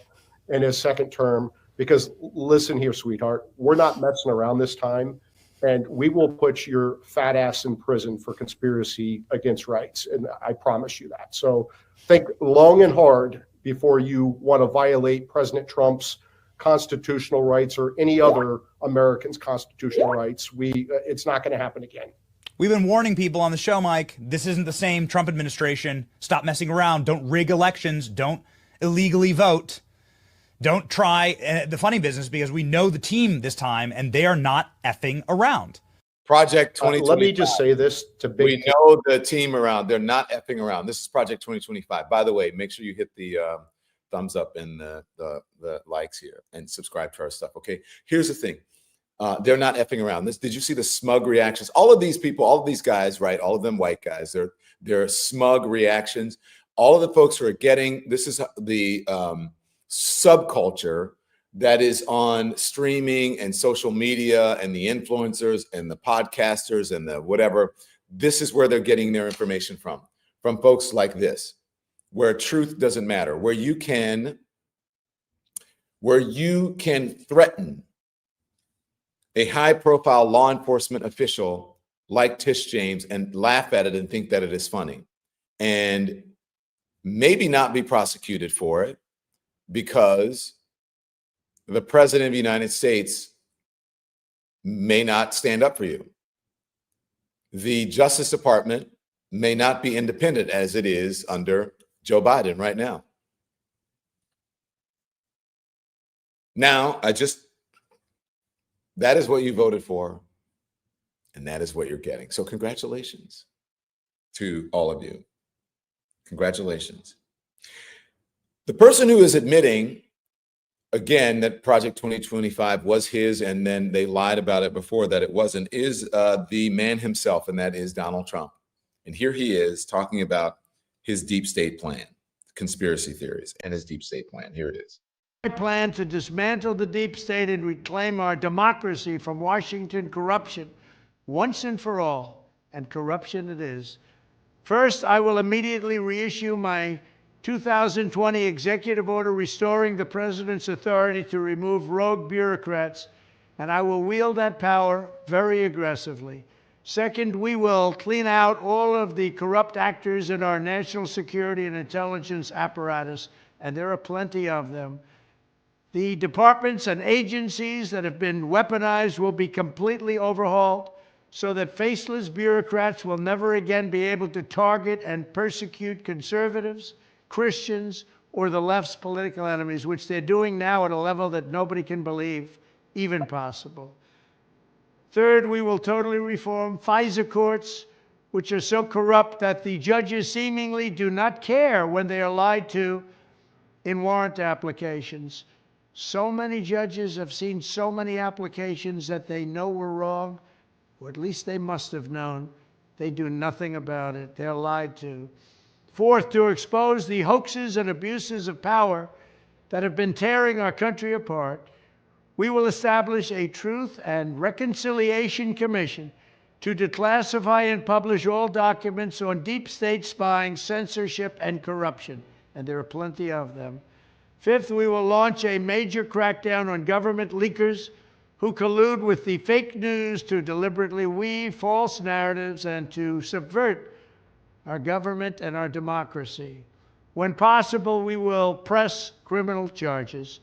in his second term, because listen here, sweetheart, we're not messing around this time, and we will put your fat ass in prison for conspiracy against rights, and I promise you that. So think long and hard before you want to violate President Trump's constitutional rights or any other American's constitutional rights. It's not going to happen again. We've been warning people on the show, Mike, this isn't the same Trump administration. Stop messing around. Don't rig elections. Don't illegally vote. Don't try the funny business because we know the team this time and they are not effing around. Project 2025. Let me just say this to Big. We know the team around. They're not effing around. This is Project 2025. By the way, make sure you hit the thumbs up and the likes here and subscribe to our stuff. Okay. Here's the thing. They're not effing around. Did you see the smug reactions? All of these people, all of these guys, right? All of them white guys, they're smug reactions. All of the folks who are getting, this is the subculture that is on streaming and social media and the influencers and the podcasters and the whatever. This is where they're getting their information from folks like this, where truth doesn't matter, where you can threaten a high-profile law enforcement official like Tish James and laugh at it and think that it is funny and maybe not be prosecuted for it because the president of the United States may not stand up for you. The Justice Department may not be independent as it is under Joe Biden right now. Now, that is what you voted for, and that is what you're getting. So congratulations to all of you. Congratulations. The person who is admitting, again, that Project 2025 was his, and then they lied about it before that it wasn't, is the man himself, and that is Donald Trump. And here he is talking about his deep state plan, conspiracy theories, and his deep state plan. Here it is. I plan to dismantle the deep state and reclaim our democracy from Washington corruption once and for all, and corruption it is. First, I will immediately reissue my 2020 executive order restoring the president's authority to remove rogue bureaucrats, and I will wield that power very aggressively. Second, we will clean out all of the corrupt actors in our national security and intelligence apparatus, and there are plenty of them. The departments and agencies that have been weaponized will be completely overhauled so that faceless bureaucrats will never again be able to target and persecute conservatives, Christians, or the left's political enemies, which they're doing now at a level that nobody can believe even possible. Third, we will totally reform FISA courts, which are so corrupt that the judges seemingly do not care when they are lied to in warrant applications. So many judges have seen so many applications that they know were wrong, or at least they must have known. They do nothing about it. They're lied to. Fourth, to expose the hoaxes and abuses of power that have been tearing our country apart, we will establish a Truth and Reconciliation Commission to declassify and publish all documents on deep state spying, censorship, and corruption, and there are plenty of them. Fifth, we will launch a major crackdown on government leakers who collude with the fake news to deliberately weave false narratives and to subvert our government and our democracy. When possible, we will press criminal charges.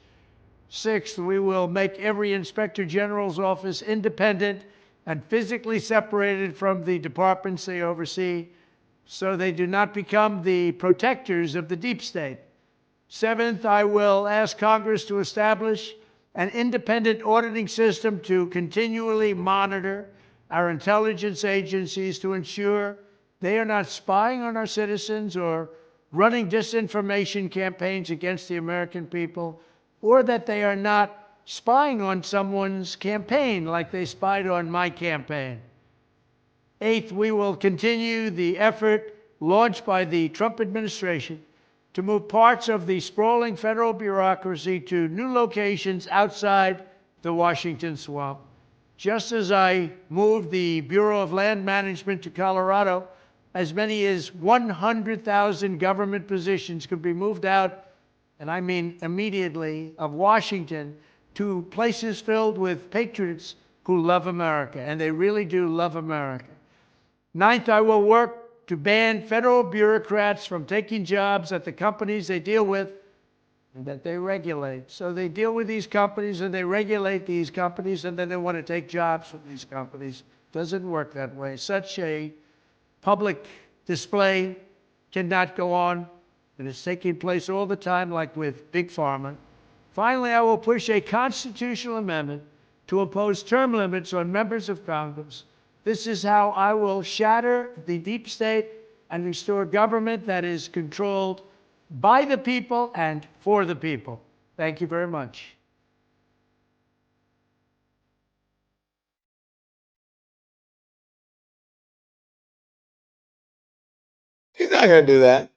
Sixth, we will make every Inspector General's office independent and physically separated from the departments they oversee, so they do not become the protectors of the deep state. Seventh, I will ask Congress to establish an independent auditing system to continually monitor our intelligence agencies to ensure they are not spying on our citizens or running disinformation campaigns against the American people, or that they are not spying on someone's campaign like they spied on my campaign. Eighth, we will continue the effort launched by the Trump administration to move parts of the sprawling federal bureaucracy to new locations outside the Washington swamp. Just as I moved the Bureau of Land Management to Colorado, as many as 100,000 government positions could be moved out, and I mean immediately, of Washington to places filled with patriots who love America, and they really do love America. Ninth, I will work to ban federal bureaucrats from taking jobs at the companies they deal with and that they regulate. So they deal with these companies and they regulate these companies, and then they want to take jobs from these companies. Doesn't work that way. Such a public display cannot go on. It is taking place all the time, like with Big Pharma. Finally, I will push a constitutional amendment to impose term limits on members of Congress. This is how I will shatter the deep state and restore government that is controlled by the people and for the people. Thank you very much. He's not going to do that.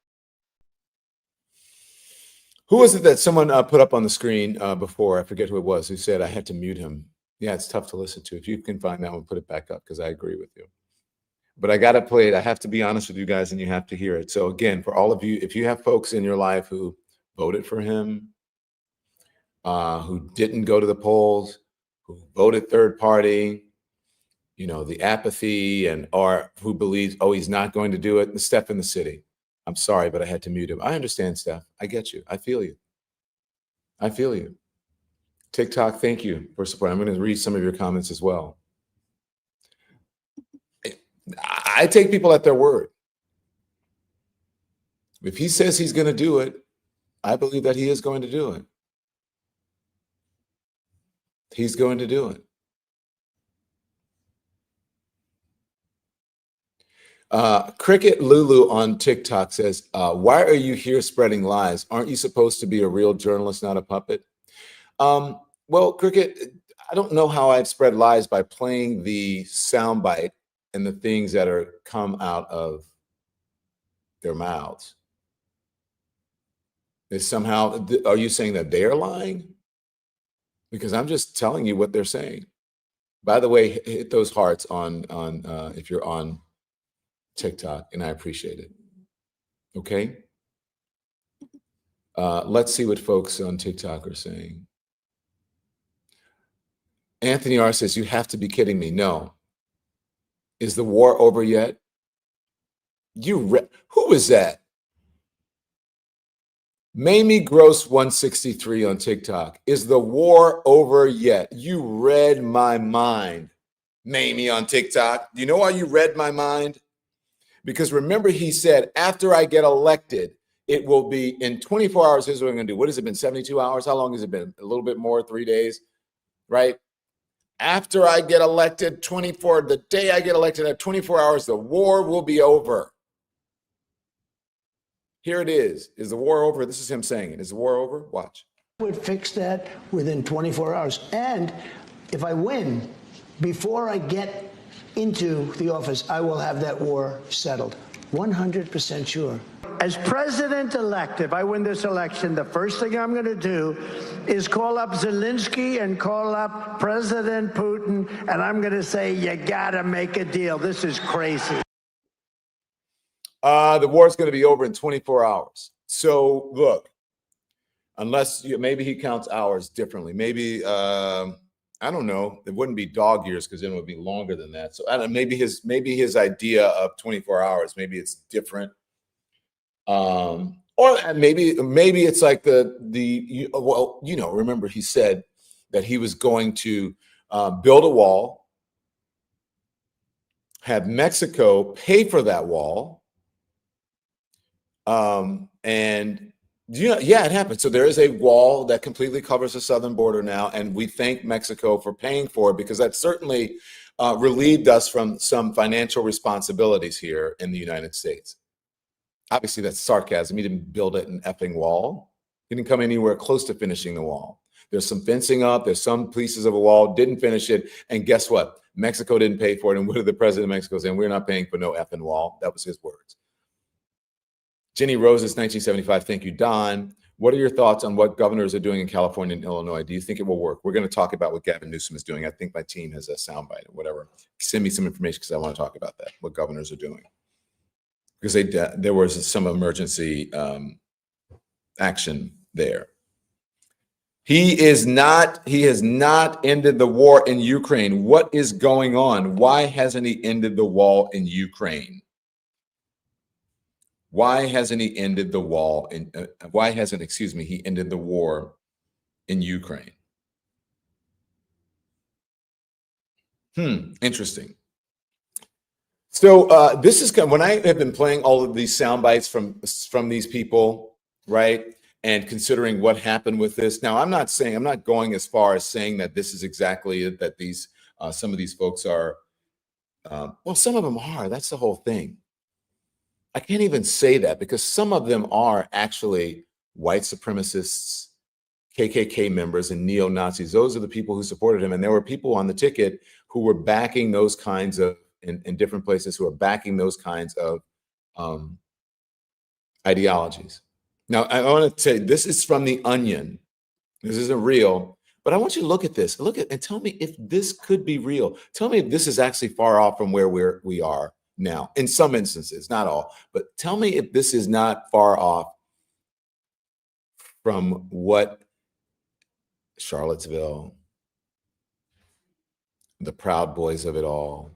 Who was it that someone put up on the screen before? I forget who it was, who said I had to mute him. Yeah, it's tough to listen to. If you can find that one, put it back up, because I agree with you. But I got to play it. I have to be honest with you guys, and you have to hear it. So again, for all of you, if you have folks in your life who voted for him, who didn't go to the polls, who voted third party, you know, the apathy, and or who believes, oh, he's not going to do it, Steph in the city. I'm sorry, but I had to mute him. I understand, Steph. I get you. I feel you. I feel you. TikTok, thank you for support. I'm going to read some of your comments as well. I take people at their word. If he says he's going to do it, I believe that he is going to do it. He's going to do it. Cricket Lulu on TikTok says, why are you here spreading lies? Aren't you supposed to be a real journalist, not a puppet? Well, Cricket, I don't know how I've spread lies by playing the soundbite and the things that are come out of their mouths. Is somehow, are you saying that they're lying? Because I'm just telling you what they're saying. By the way, hit those hearts on if you're on TikTok, and I appreciate it. Okay. Let's see what folks on TikTok are saying. Anthony R says, you have to be kidding me. No. Is the war over yet? Who is that? Mamie Gross 163 on TikTok. Is the war over yet? You read my mind, Mamie on TikTok. Do you know why you read my mind? Because remember, he said, after I get elected, it will be in 24 hours. Here's what I'm going to do. What has it been? 72 hours? How long has it been? A little bit more, 3 days, right? After I get elected, the day I get elected, at 24 hours, the war will be over. Here it is. Is the war over? This is him saying it. Is the war over? Watch. Would fix that within 24 hours. And if I win, before I get into the office, I will have that war settled. 100% sure. As president-elect, if I win this election, the first thing I'm going to do is call up Zelensky and call up President Putin, and I'm going to say, you got to make a deal. This is crazy. The war is going to be over in 24 hours. So look, unless maybe he counts hours differently. Maybe, I don't know. It wouldn't be dog years, because then it would be longer than that. So I don't know, maybe his idea of 24 hours, maybe it's different. Or Or maybe it's like remember he said that he was going to build a wall, have Mexico pay for that wall, and yeah, it happened. So there is a wall that completely covers the southern border now, and we thank Mexico for paying for it, because that certainly relieved us from some financial responsibilities here in the United States. Obviously, that's sarcasm. He didn't build an effing wall. He didn't come anywhere close to finishing the wall. There's some fencing up. There's some pieces of a wall, didn't finish it. And guess what? Mexico didn't pay for it. And what did the president of Mexico say? We're not paying for no effing wall. That was his words. Jenny Rose's 1975. Thank you, Don. What are your thoughts on what governors are doing in California and Illinois? Do you think it will work? We're going to talk about what Gavin Newsom is doing. I think my team has a soundbite or whatever. Send me some information, because I want to talk about that, what governors are doing. Because there was some emergency action there. He has not ended the war in Ukraine. What is going on? Why hasn't he ended the war in Ukraine? Why hasn't he ended the war in? He ended the war in Ukraine? Interesting. So this is when I have been playing all of these sound bites from these people, right? And considering what happened with this. Now, I'm not going as far as saying that this is exactly it, that these some of these folks are. Well, some of them are. That's the whole thing. I can't even say that, because some of them are actually white supremacists, KKK members, and neo-Nazis. Those are the people who supported him. And there were people on the ticket who were backing those kinds of, in different places, who are backing those kinds of ideologies. Now, I want to say, this is from The Onion. This isn't real, but I want you to look at this. Look at and tell me if this could be real. Tell me if this is actually far off from where we are now. In some instances, not all, but tell me if this is not far off from what Charlottesville, the Proud Boys of it all,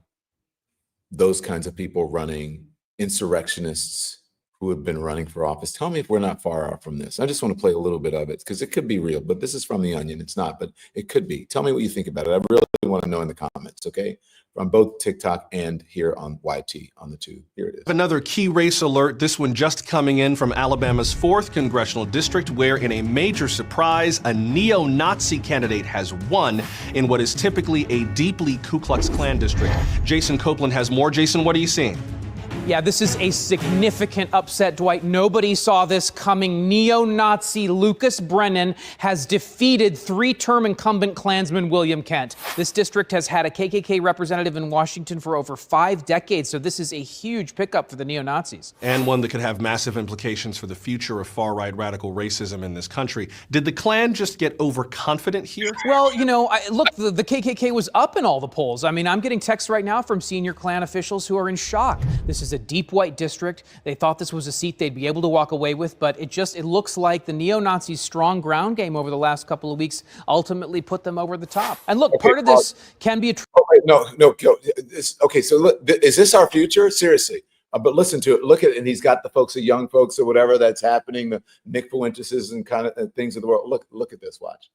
those kinds of people running, insurrectionists who have been running for office. Tell me if we're not far off from this. I just want to play a little bit of it, because it could be real, but this is from The Onion. It's not, but it could be. Tell me what you think about it. I really want to know in the comments, okay? From both TikTok and here on YT on the tube. Here it is. Another key race alert, this one just coming in from Alabama's 4th congressional district, where in a major surprise, a neo-Nazi candidate has won in what is typically a deeply Ku Klux Klan district. Jason Copeland has more. Jason, what are you seeing? Yeah, this is a significant upset, Dwight. Nobody saw this coming. Neo-Nazi Lucas Brennan has defeated 3-term incumbent Klansman William Kent. This district has had a KKK representative in Washington for over 5 decades, so this is a huge pickup for the neo-Nazis. And one that could have massive implications for the future of far-right radical racism in this country. Did the Klan just get overconfident here? Well, look, the KKK was up in all the polls. I mean, I'm getting texts right now from senior Klan officials who are in shock. This is a deep white district. They thought this was a seat they'd be able to walk away with, but it looks like the neo-Nazis' strong ground game over the last couple of weeks ultimately put them over the top. And look, part of this can be a... Okay, so look, is this our future? Seriously. But listen to it. Look at it. And he's got the folks, the young folks or whatever that's happening, the Nick Fuenteses and kind of things of the world. Look at this. Watch.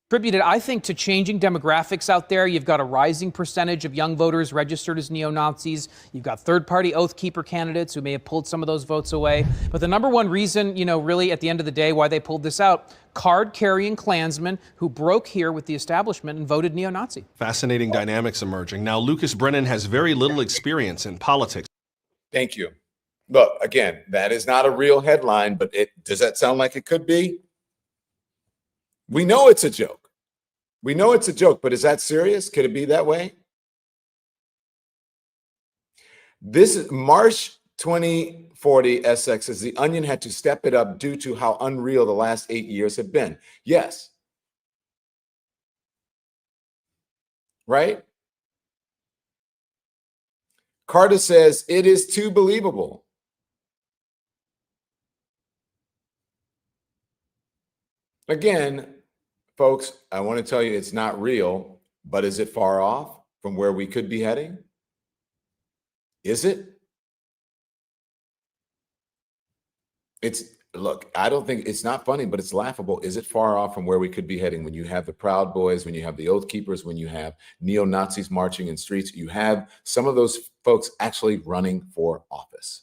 Contributed, I think, to changing demographics out there. You've got a rising percentage of young voters registered as neo-Nazis. You've got third-party Oath Keeper candidates who may have pulled some of those votes away. But the number one reason, really at the end of the day, why they pulled this out, card-carrying Klansmen who broke here with the establishment and voted neo-Nazi. Fascinating dynamics emerging. Now, Lucas Brennan has very little experience in politics. Thank you. Look, again, that is not a real headline, but does that sound like it could be? We know it's a joke. We know it's a joke, but is that serious? Could it be that way? This is March 2040 SX says The Onion had to step it up due to how unreal the last 8 years have been. Yes. Right? Carter says it is too believable. Again, folks, I want to tell you it's not real, but is it far off from where we could be heading? Is it? look, I don't think it's not funny, but it's laughable. Is it far off from where we could be heading when you have the Proud Boys, when you have the Oath Keepers, when you have neo-Nazis marching in streets, you have some of those folks actually running for office.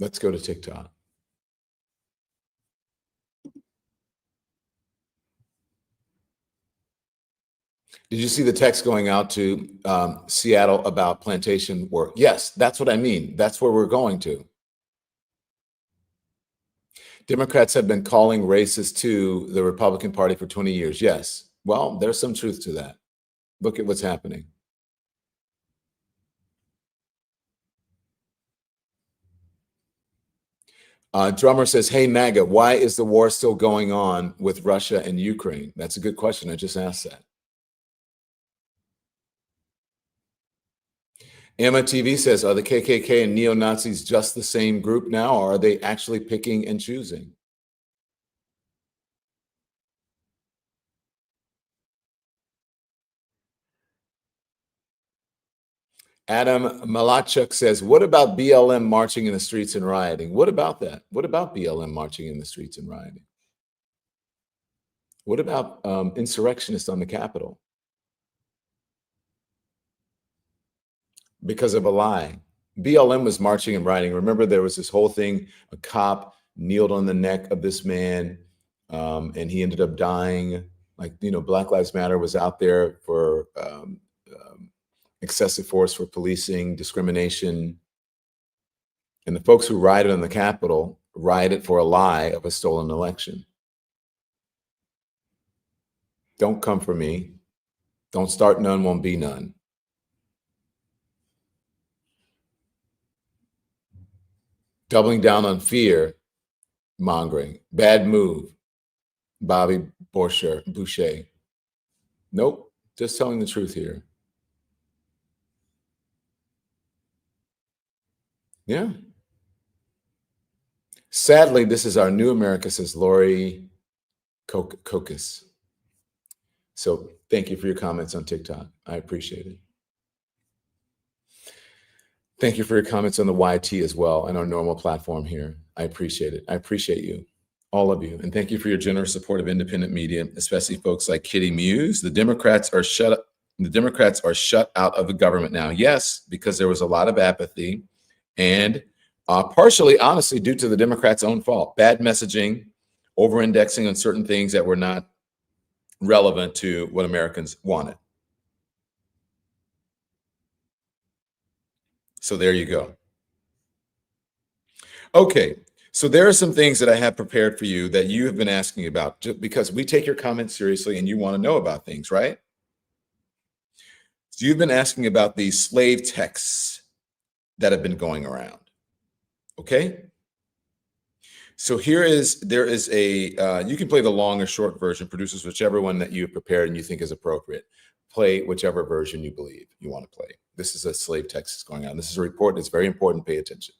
Let's go to TikTok. Did you see the text going out to Seattle about plantation work? Yes, that's what I mean. That's where we're going to. Democrats have been calling racist to the Republican Party for 20 years. Yes. Well, there's some truth to that. Look at what's happening. Drummer says, hey, MAGA, why is the war still going on with Russia and Ukraine? That's a good question. I just asked that. Emma TV says, are the KKK and neo-Nazis just the same group now, or are they actually picking and choosing? Adam Malachuk says, what about BLM marching in the streets and rioting? What about that? What about BLM marching in the streets and rioting? What about insurrectionists on the Capitol? Because of a lie. BLM was marching and rioting. Remember, there was this whole thing, a cop kneeled on the neck of this man, and he ended up dying. Like, you know, Black Lives Matter was out there for excessive force for policing, discrimination. And the folks who rioted on the Capitol rioted for a lie of a stolen election. Don't come for me. Don't start none, won't be none. Doubling down on fear mongering. Bad move. Bobby Boucher. Nope. Just telling the truth here. Yeah. Sadly, this is our new America, says Lori Kokis. So thank you for your comments on TikTok. I appreciate it. Thank you for your comments on the YT as well and our normal platform here. I appreciate it. I appreciate you, all of you. And thank you for your generous support of independent media, especially folks like Kitty Muse. The Democrats are shut out of the government now. Yes, because there was a lot of apathy. And partially, honestly, due to the Democrats' own fault. Bad messaging, over-indexing on certain things that were not relevant to what Americans wanted. So there you go. Okay, so there are some things that I have prepared for you that you have been asking about, just because we take your comments seriously and you want to know about things, right? So you've been asking about these slave texts that have been going around. Okay. So there is a, you can play the long or short version, producers, whichever one that you have prepared and you think is appropriate. Play whichever version you believe you want to play. This is a slave text that's going on. This is a report. It's very important. Pay attention.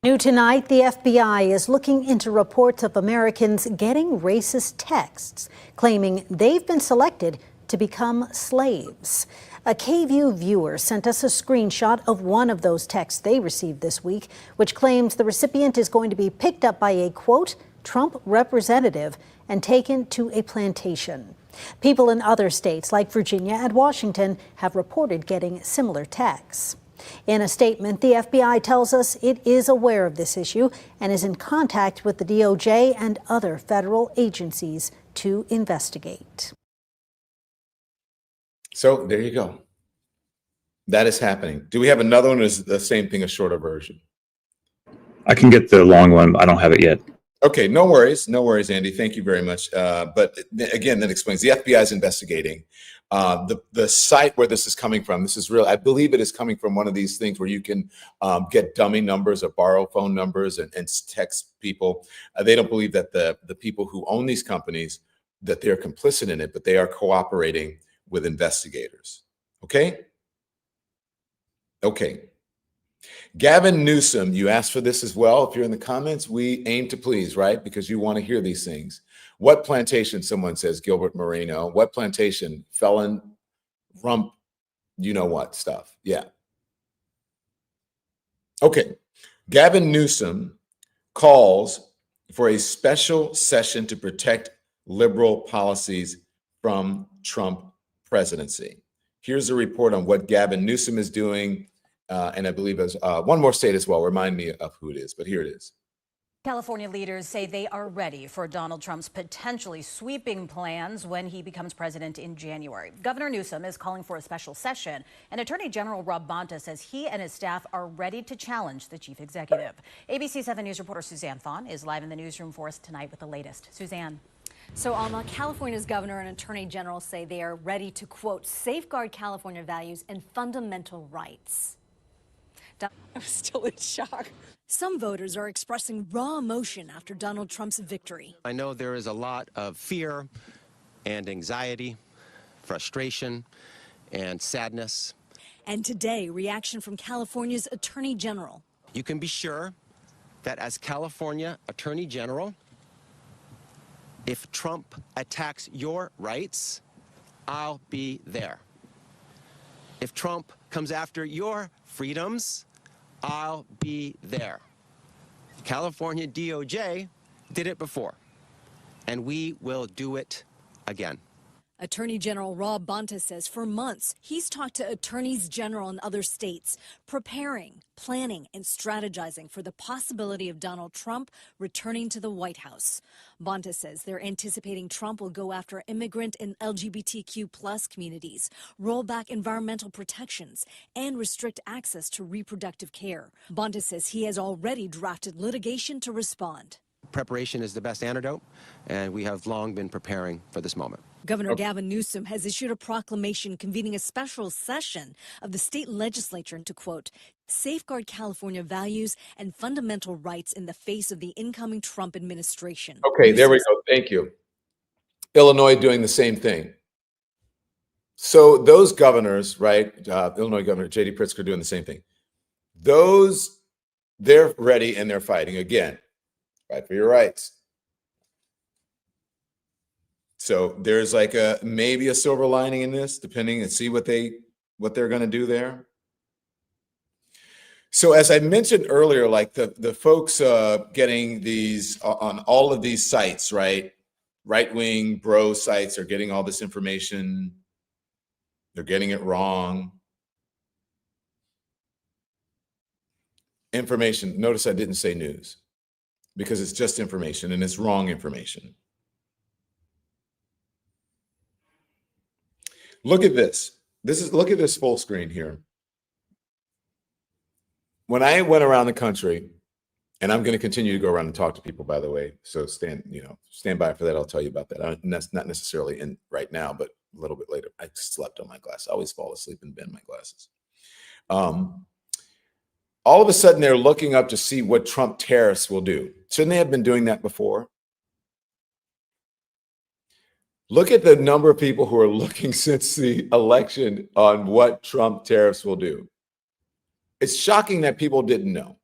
New tonight, the FBI is looking into reports of Americans getting racist texts, claiming they've been selected to become slaves. A KVUE viewer sent us a screenshot of one of those texts they received this week, which claims the recipient is going to be picked up by a, quote, Trump representative and taken to a plantation. People in other states like Virginia and Washington have reported getting similar texts. In a statement, the FBI tells us it is aware of this issue and is in contact with the DOJ and other federal agencies to investigate. So there you go. That is happening. Do we have another one, or is it the same thing, a shorter version? I can get the long one. I don't have it yet. Okay, no worries. No worries, Andy. Thank you very much. But again, that explains the FBI is investigating. The site where this is coming from, this is real. I believe it is coming from one of these things where you can get dummy numbers or borrow phone numbers and text people. They don't believe that the people who own these companies, that they're complicit in it, but they are cooperating with investigators. Okay? Okay. Gavin Newsom, you asked for this as well. If you're in the comments, we aim to please, right? Because you want to hear these things. What plantation, someone says, Gilbert Moreno. What plantation? Felon, rump, you know what stuff. Yeah. Okay. Gavin Newsom calls for a special session to protect liberal policies from Trump presidency. Here's a report on what Gavin Newsom is doing. And I believe there's one more state as well. Remind me of who it is, but here it is. California leaders say they are ready for Donald Trump's potentially sweeping plans when he becomes president in January. Governor Newsom is calling for a special session, and Attorney General Rob Bonta says he and his staff are ready to challenge the chief executive. ABC 7 News reporter Suzanne Thon is live in the newsroom for us tonight with the latest. Suzanne. So, Alma, California's governor and attorney general say they are ready to, quote, safeguard California values and fundamental rights. I'm still in shock. Some voters are expressing raw emotion after Donald Trump's victory. I know there is a lot of fear and anxiety, frustration, and sadness. And today, reaction from California's attorney general. You can be sure that as California Attorney General, if Trump attacks your rights, I'll be there. If Trump comes after your freedoms, I'll be there. California DOJ did it before, and we will do it again. Attorney General Rob Bonta says for months he's talked to attorneys general in other states, preparing, planning, and strategizing for the possibility of Donald Trump returning to the White House. Bonta says they're anticipating Trump will go after immigrant and LGBTQ+ communities, roll back environmental protections, and restrict access to reproductive care. Bonta says he has already drafted litigation to respond. Preparation is the best antidote, and we have long been preparing for this moment. Governor Gavin Newsom has issued a proclamation convening a special session of the state legislature to, quote, safeguard California values and fundamental rights in the face of the incoming Trump administration. Okay, there we go. Thank you. Illinois doing the same thing. So those governors, right? Illinois Governor J.D. Pritzker doing the same thing. Those, they're ready and they're fighting again. Fight for your rights. So there's like maybe a silver lining in this, depending, and see what they're going to do there. So as I mentioned earlier, like the folks getting these on all of these sites, right-wing bro sites are getting all this information. They're getting it wrong. Information. Notice I didn't say news, because it's just information and it's wrong information. Look at this. Look at this full screen here. When I went around the country, and I'm going to continue to go around and talk to people, by the way, so stand by for that. I'll tell you about that. That's not necessarily in right now, but a little bit later. I slept on my glasses. I always fall asleep in bed in my glasses. All of a sudden, they're looking up to see what Trump tariffs will do. Shouldn't they have been doing that before? Look at the number of people who are looking since the election on what Trump tariffs will do. It's shocking that people didn't know.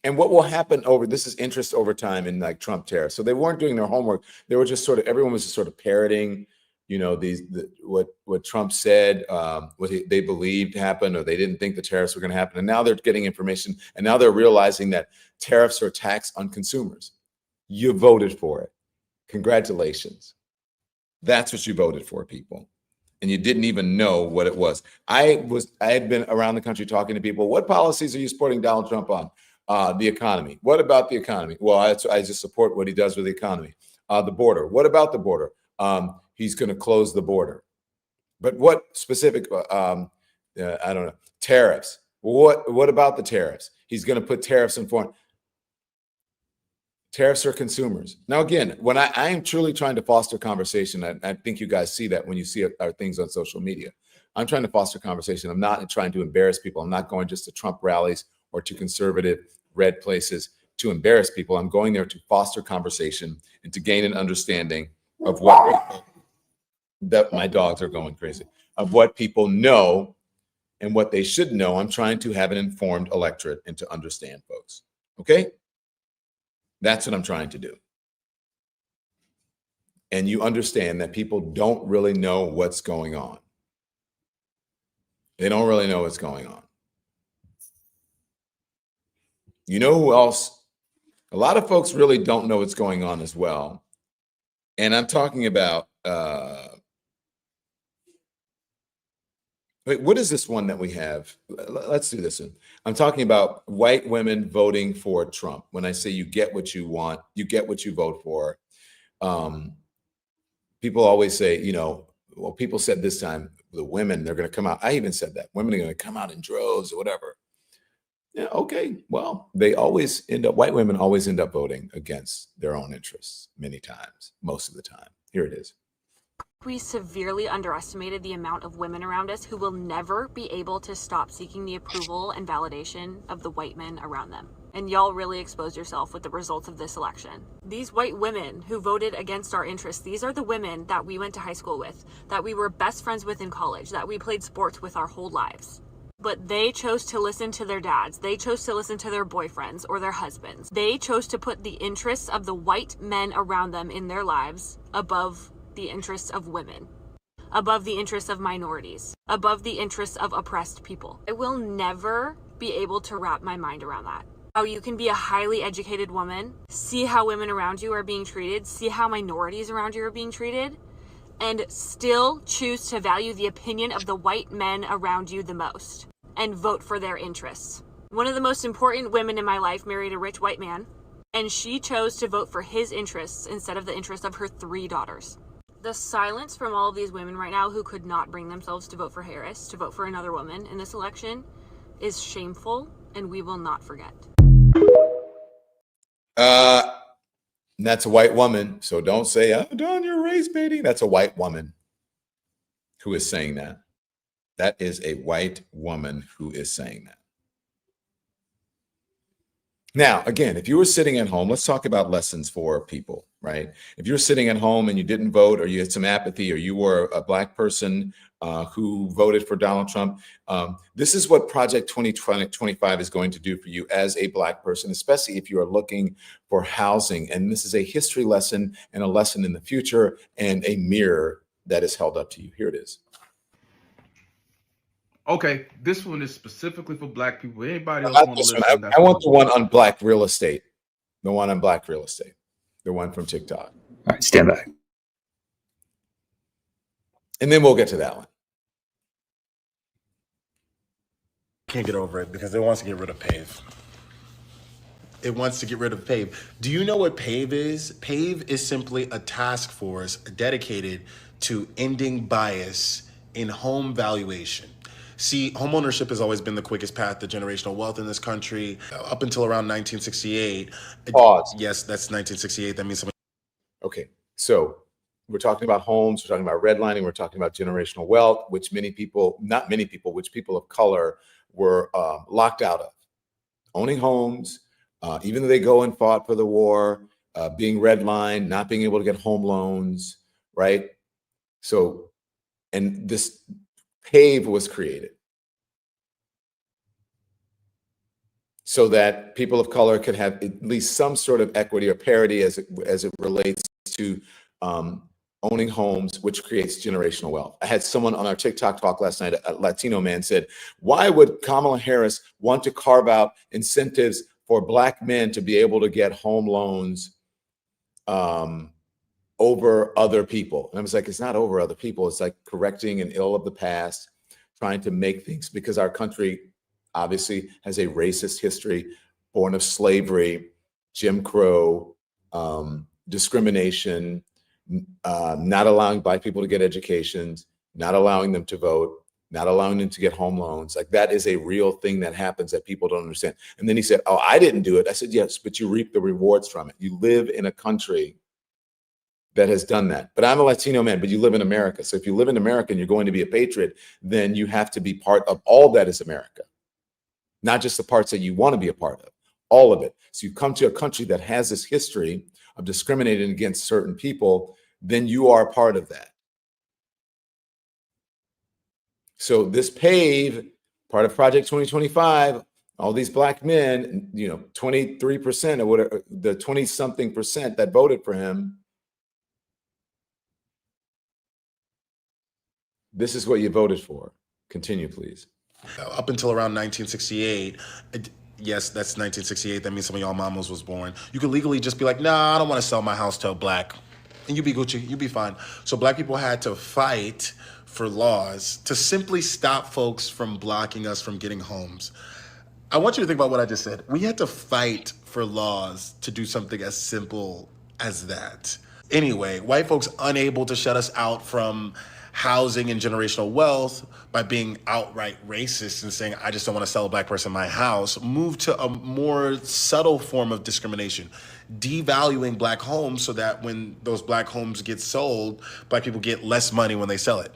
And what will happen this is interest over time in like Trump tariffs. So they weren't doing their homework. They were just everyone was just sort of parroting, what Trump said, what they believed happened, or they didn't think the tariffs were going to happen. And now they're getting information, and now they're realizing that tariffs are a tax on consumers. You voted for it. Congratulations. That's what you voted for, people. And you didn't even know what it was. I had been around the country talking to people. What policies are you supporting Donald Trump on? The economy. What about the economy? Well, I just support what he does with the economy. The border. What about the border? He's going to close the border. But what specific, I don't know, tariffs. What about the tariffs? He's going to put tariffs in foreign. Tariffs are consumers. Now, again, when I am truly trying to foster conversation, I think you guys see that when you see our things on social media. I'm trying to foster conversation. I'm not trying to embarrass people. I'm not going just to Trump rallies or to conservative red places to embarrass people. I'm going there to foster conversation and to gain an understanding of what that my dogs are going crazy, of what people know and what they should know. I'm trying to have an informed electorate and to understand folks. Okay? That's what I'm trying to do. And you understand that people don't really know what's going on. They don't really know what's going on. You know who else? A lot of folks really don't know what's going on as well. And I'm talking about, wait, what is this one that we have? Let's do this one. I'm talking about white women voting for Trump. When I say you get what you want, you get what you vote for. People always say, you know, well, people said this time, the women, they're going to come out. I even said that. Women are going to come out in droves or whatever. Yeah, okay. Well, they always end up, white women always end up voting against their own interests many times, most of the time. Here it is. We severely underestimated the amount of women around us who will never be able to stop seeking the approval and validation of the white men around them. And y'all really exposed yourself with the results of this election. These white women who voted against our interests, these are the women that we went to high school with, that we were best friends with in college, that we played sports with our whole lives. But they chose to listen to their dads. They chose to listen to their boyfriends or their husbands. They chose to put the interests of the white men around them in their lives above the interests of women, above the interests of minorities, above the interests of oppressed people. I will never be able to wrap my mind around that. How you can be a highly educated woman, see how women around you are being treated, see how minorities around you are being treated, and still choose to value the opinion of the white men around you the most and vote for their interests. One of the most important women in my life married a rich white man, and she chose to vote for his interests instead of the interests of her 3 daughters. The silence from all of these women right now who could not bring themselves to vote for Harris, to vote for another woman in this election, is shameful, and we will not forget. That's a white woman. So don't say, oh, Don, you're race baiting. That's a white woman who is saying that. That is a white woman who is saying that. Now, again, if you were sitting at home, let's talk about lessons for people, right? If you're sitting at home and you didn't vote, or you had some apathy, or you were a Black person who voted for Donald Trump, this is what Project 2025 is going to do for you as a Black person, especially if you are looking for housing. And this is a history lesson and a lesson in the future and a mirror that is held up to you. Here it is. Okay, this one is specifically for Black people. Anybody else Not want to this listen? one. I want the one on Black real estate. The one on Black real estate. The one from TikTok. All right, stand by. And then we'll get to that one. Can't get over it because it wants to get rid of PAVE. It wants to get rid of PAVE. Do you know what PAVE is? PAVE is simply a task force dedicated to ending bias in home valuation. See, homeownership has always been the quickest path to generational wealth in this country. Up until around 1968. Pause. Yes, that's 1968. That means something. Okay, so we're talking about homes, we're talking about redlining, we're talking about generational wealth, which many people, not many people, which people of color were locked out of. Owning homes, even though they go and fought for the war, being redlined, not being able to get home loans, right? So, and this PAVE was created so that people of color could have at least some sort of equity or parity as it relates to owning homes, which creates generational wealth. I had someone on our TikTok talk last night, a Latino man said, why would Kamala Harris want to carve out incentives for Black men to be able to get home loans over other people? And I was like, it's not over other people. It's like correcting an ill of the past, trying to make things, because our country obviously has a racist history, born of slavery, Jim Crow, discrimination, not allowing Black people to get educations, not allowing them to vote, not allowing them to get home loans. Like, that is a real thing that happens that people don't understand. And then he said, oh, I didn't do it. I said, yes, but you reap the rewards from it. You live in a country that has done that. But I'm a Latino man, but you live in America. So if you live in America and you're going to be a patriot, then you have to be part of all that is America, not just the parts that you want to be a part of, all of it. So you come to a country that has this history of discriminating against certain people, then you are a part of that. So this PAVE, part of Project 2025, all these Black men, 23% or whatever, the 20-something percent that voted for him, this is what you voted for. Continue, please. Up until around 1968, Yes, that's 1968. That means some of y'all mamas was born. You could legally just be like, nah, I don't want to sell my house to a black. And you be Gucci, you be fine. So black people had to fight for laws to simply stop folks from blocking us from getting homes. I want you to think about what I just said. We had to fight for laws to do something as simple as that. Anyway, white folks unable to shut us out from housing and generational wealth by being outright racist and saying, I just don't want to sell a black person my house, moved to a more subtle form of discrimination, devaluing black homes so that when those black homes get sold, black people get less money when they sell it.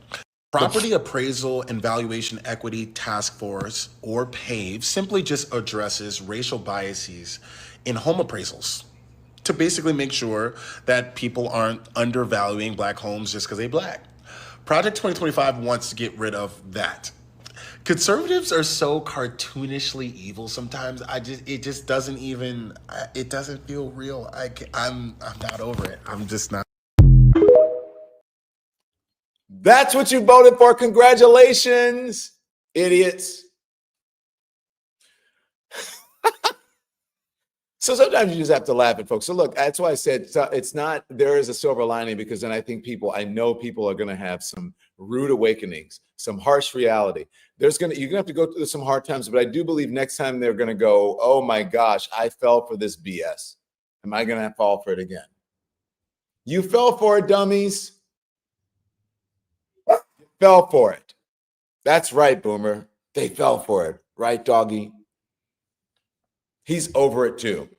Property Appraisal and Valuation Equity Task Force, or PAVE, simply just addresses racial biases in home appraisals to basically make sure that people aren't undervaluing black homes just because they're black. Project 2025 wants to get rid of that. Conservatives are so cartoonishly evil sometimes. It just doesn't even, it doesn't feel real. I'm not over it. I'm just not. That's what you voted for. Congratulations, idiots. So sometimes you just have to laugh at folks. So look, that's why I said it's not, there is a silver lining, because then I think I know people are going to have some rude awakenings, some harsh reality. You're going to have to go through some hard times, but I do believe next time they're going to go, oh my gosh, I fell for this BS. Am I going to fall for it again? You fell for it, dummies. Fell for it. That's right, Boomer. They fell for it. Right, doggy? He's over it too.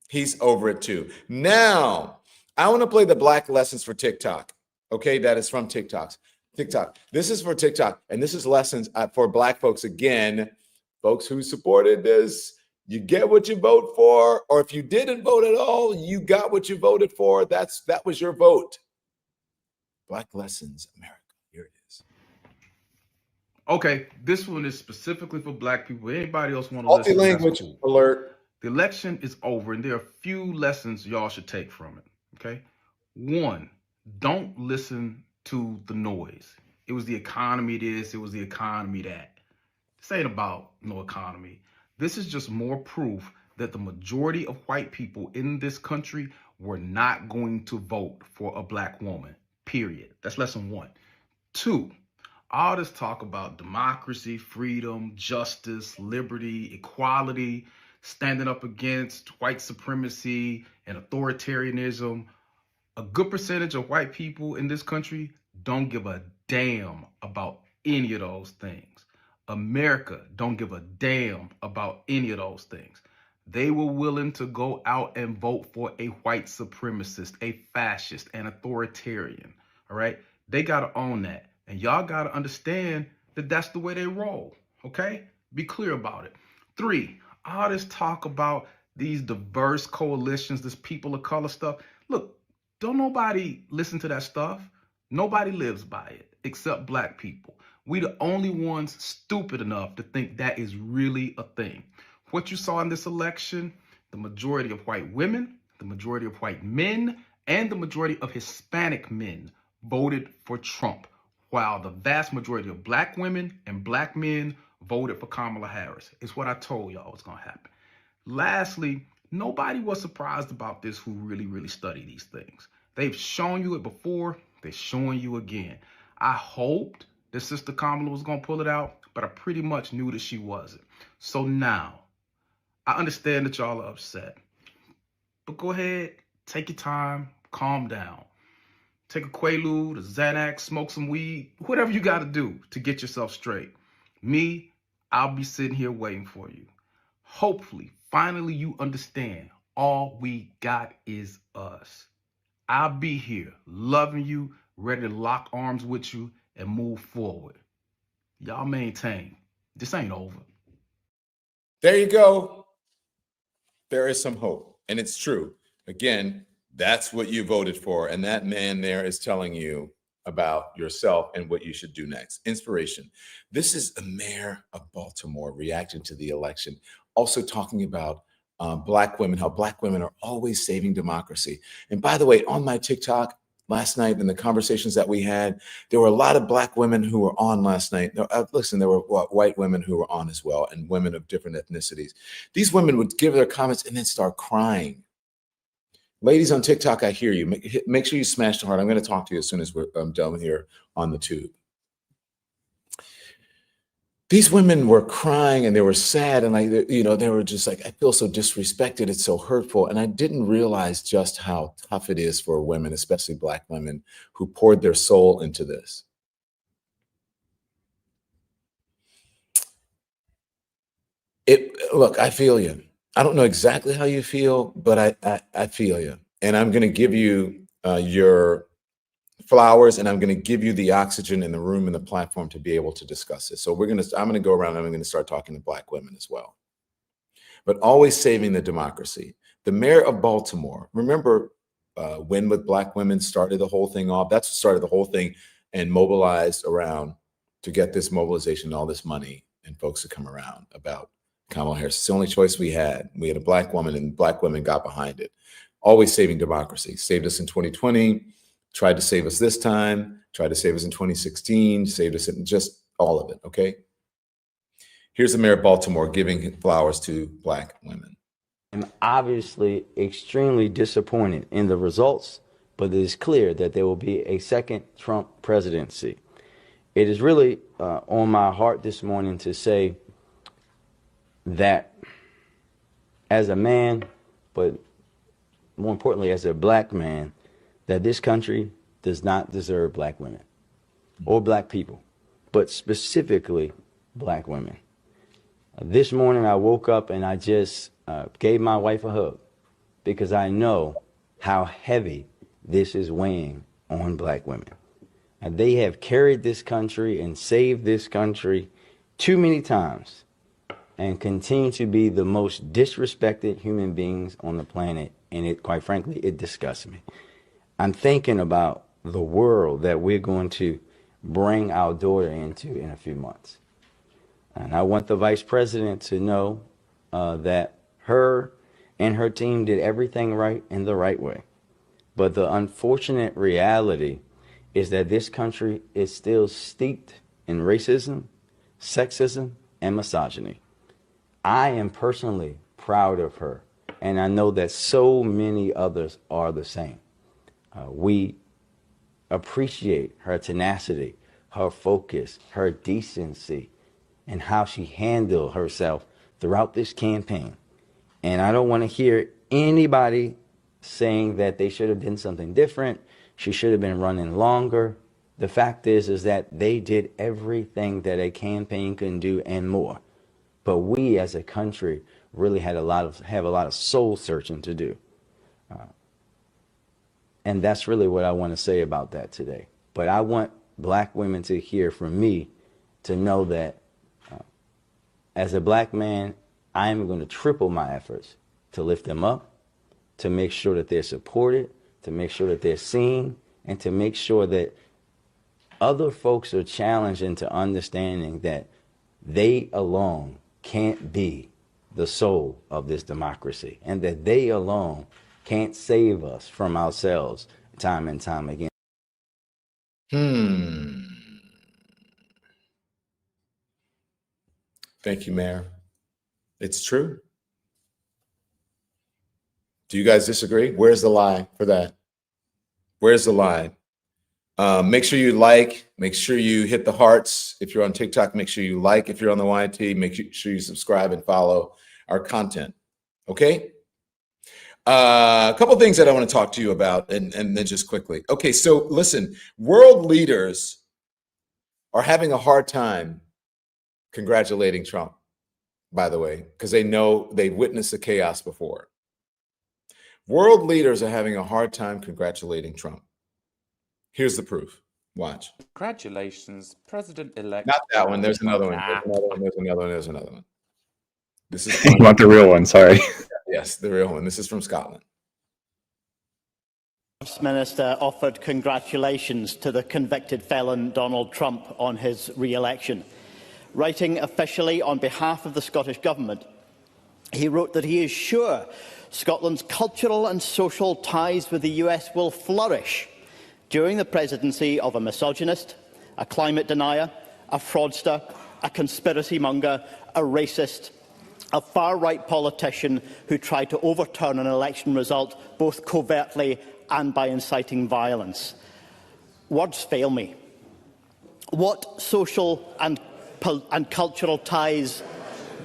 He's over it too. Now, I want to play the black lessons for TikTok. Okay, that is from TikTok. This is for TikTok, and this is lessons for black folks. Again, folks who supported this, you get what you vote for, or if you didn't vote at all, you got what you voted for. That was your vote. Black lessons, America. Here it is. Okay, this one is specifically for black people. Anybody else want to listen? Multi-language alert. The election is over, and there are a few lessons y'all should take from it. Okay, one, don't listen to the noise. It was the economy this, it was the economy that. This ain't about no economy. This is just more proof that the majority of white people in this country were not going to vote for a black woman, period. That's lesson one. Two, all this talk about democracy, freedom, justice, liberty, equality, standing up against white supremacy and authoritarianism. A good percentage of white people in this country don't give a damn about any of those things. America don't give a damn about any of those things. They were willing to go out and vote for a white supremacist, a fascist, an authoritarian. All right? They got to own that. And y'all got to understand that that's the way they roll. Okay? Be clear about it. Three, all this talk about these diverse coalitions, this people of color stuff. Look, don't nobody listen to that stuff. Nobody lives by it except black people. We the only ones stupid enough to think that is really a thing. What you saw in this election, the majority of white women, the majority of white men, and the majority of Hispanic men voted for Trump, while the vast majority of black women and black men voted for Kamala Harris. It's what I told y'all was going to happen. Lastly, nobody was surprised about this who really study these things. They've shown you it before. They're showing you again. I hoped that Sister Kamala was going to pull it out, but I pretty much knew that she wasn't. So now, I understand that y'all are upset. But go ahead, take your time, calm down. Take a Quaalude, a Xanax, smoke some weed, whatever you got to do to get yourself straight. Me, I'll be sitting here waiting for you. Hopefully, finally you understand all we got is us. I'll be here, loving you, ready to lock arms with you and move forward. Y'all maintain. This ain't over. There you go. There is some hope, and it's true. Again, that's what you voted for, and that man there is telling you about yourself and what you should do next. Inspiration. This is a mayor of Baltimore reacting to the election, also talking about black women, how black women are always saving democracy. And by the way, on my TikTok, last night and the conversations that we had, there were a lot of Black women who were on last night. Listen, there were white women who were on as well, and women of different ethnicities. These women would give their comments and then start crying. Ladies on TikTok, I hear you. Make sure you smash the heart. I'm going to talk to you as soon as I'm done here on the tube. These women were crying and they were sad, and they were just like, I feel so disrespected. It's so hurtful. And I didn't realize just how tough it is for women, especially Black women, who poured their soul into this. Look, I feel you. I don't know exactly how you feel, but I feel you. And I'm going to give you your flowers, and I'm going to give you the oxygen in the room and the platform to be able to discuss this. So I'm going to go around and I'm going to start talking to Black women as well. But always saving the democracy. The mayor of Baltimore, remember Win with Black Women started the whole thing off. That's what started the whole thing and mobilized around to get this mobilization and all this money and folks to come around about Kamala Harris. It's the only choice we had. We had a Black woman, and Black women got behind it. Always saving democracy. Saved us in 2020. Tried to save us this time, tried to save us in 2016, saved us in just all of it, okay? Here's the mayor of Baltimore giving flowers to Black women. I'm obviously extremely disappointed in the results, but it is clear that there will be a second Trump presidency. It is really on my heart this morning to say that as a man, but more importantly as a Black man, that this country does not deserve Black women or Black people, but specifically Black women. This morning I woke up and I just gave my wife a hug because I know how heavy this is weighing on Black women. And they have carried this country and saved this country too many times and continue to be the most disrespected human beings on the planet. And it, quite frankly, it disgusts me. I'm thinking about the world that we're going to bring our daughter into in a few months. And I want the vice president to know that her and her team did everything right in the right way. But the unfortunate reality is that this country is still steeped in racism, sexism, and misogyny. I am personally proud of her, and I know that so many others are the same. We appreciate her tenacity, her focus, her decency, and how she handled herself throughout this campaign. And I don't want to hear anybody saying that they should have done something different. She should have been running longer. The fact is that they did everything that a campaign can do and more. But we as a country really have a lot of soul searching to do. And that's really what I want to say about that today. But I want Black women to hear from me to know that as a Black man, I am going to triple my efforts to lift them up, to make sure that they're supported, to make sure that they're seen, and to make sure that other folks are challenged into understanding that they alone can't be the soul of this democracy, and that they alone can't save us from ourselves time and time again. Thank you, Mayor. It's true. Do you guys disagree? Where's the lie for that? Where's the lie? Make sure you like, make sure you hit the hearts. If you're on TikTok, make sure you like. If you're on the YT, make sure you subscribe and follow our content. Okay? A couple things that I want to talk to you about and then just quickly. Okay, so listen, world leaders are having a hard time congratulating Trump, by the way, because they know they've witnessed the chaos before. World leaders are having a hard time congratulating Trump. Here's the proof. Watch. Congratulations, President-elect. Not that one. There's another one. There's another one. This is You want the real one, sorry. Yes, the real one. This is from Scotland. Minister offered congratulations to the convicted felon Donald Trump on his re-election. Writing officially on behalf of the Scottish Government, he wrote that he is sure Scotland's cultural and social ties with the US will flourish during the presidency of a misogynist, a climate denier, a fraudster, a conspiracy monger, a racist, a far-right politician who tried to overturn an election result both covertly and by inciting violence. Words fail me. What social and cultural ties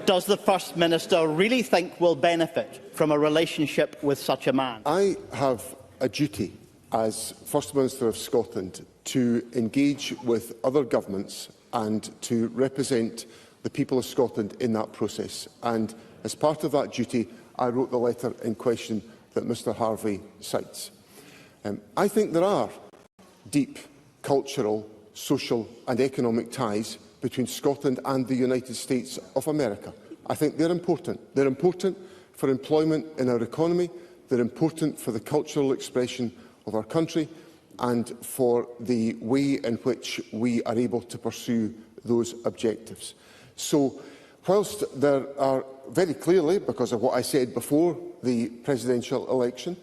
does the First Minister really think will benefit from a relationship with such a man? I have a duty as First Minister of Scotland to engage with other governments and to represent the people of Scotland in that process. And as part of that duty, I wrote the letter in question that Mr Harvey cites. I think there are deep cultural, social and economic ties between Scotland and the United States of America. I think they're important. They're important for employment in our economy. They're important for the cultural expression of our country and for the way in which we are able to pursue those objectives. So, whilst there are very clearly, because of what I said before the presidential election,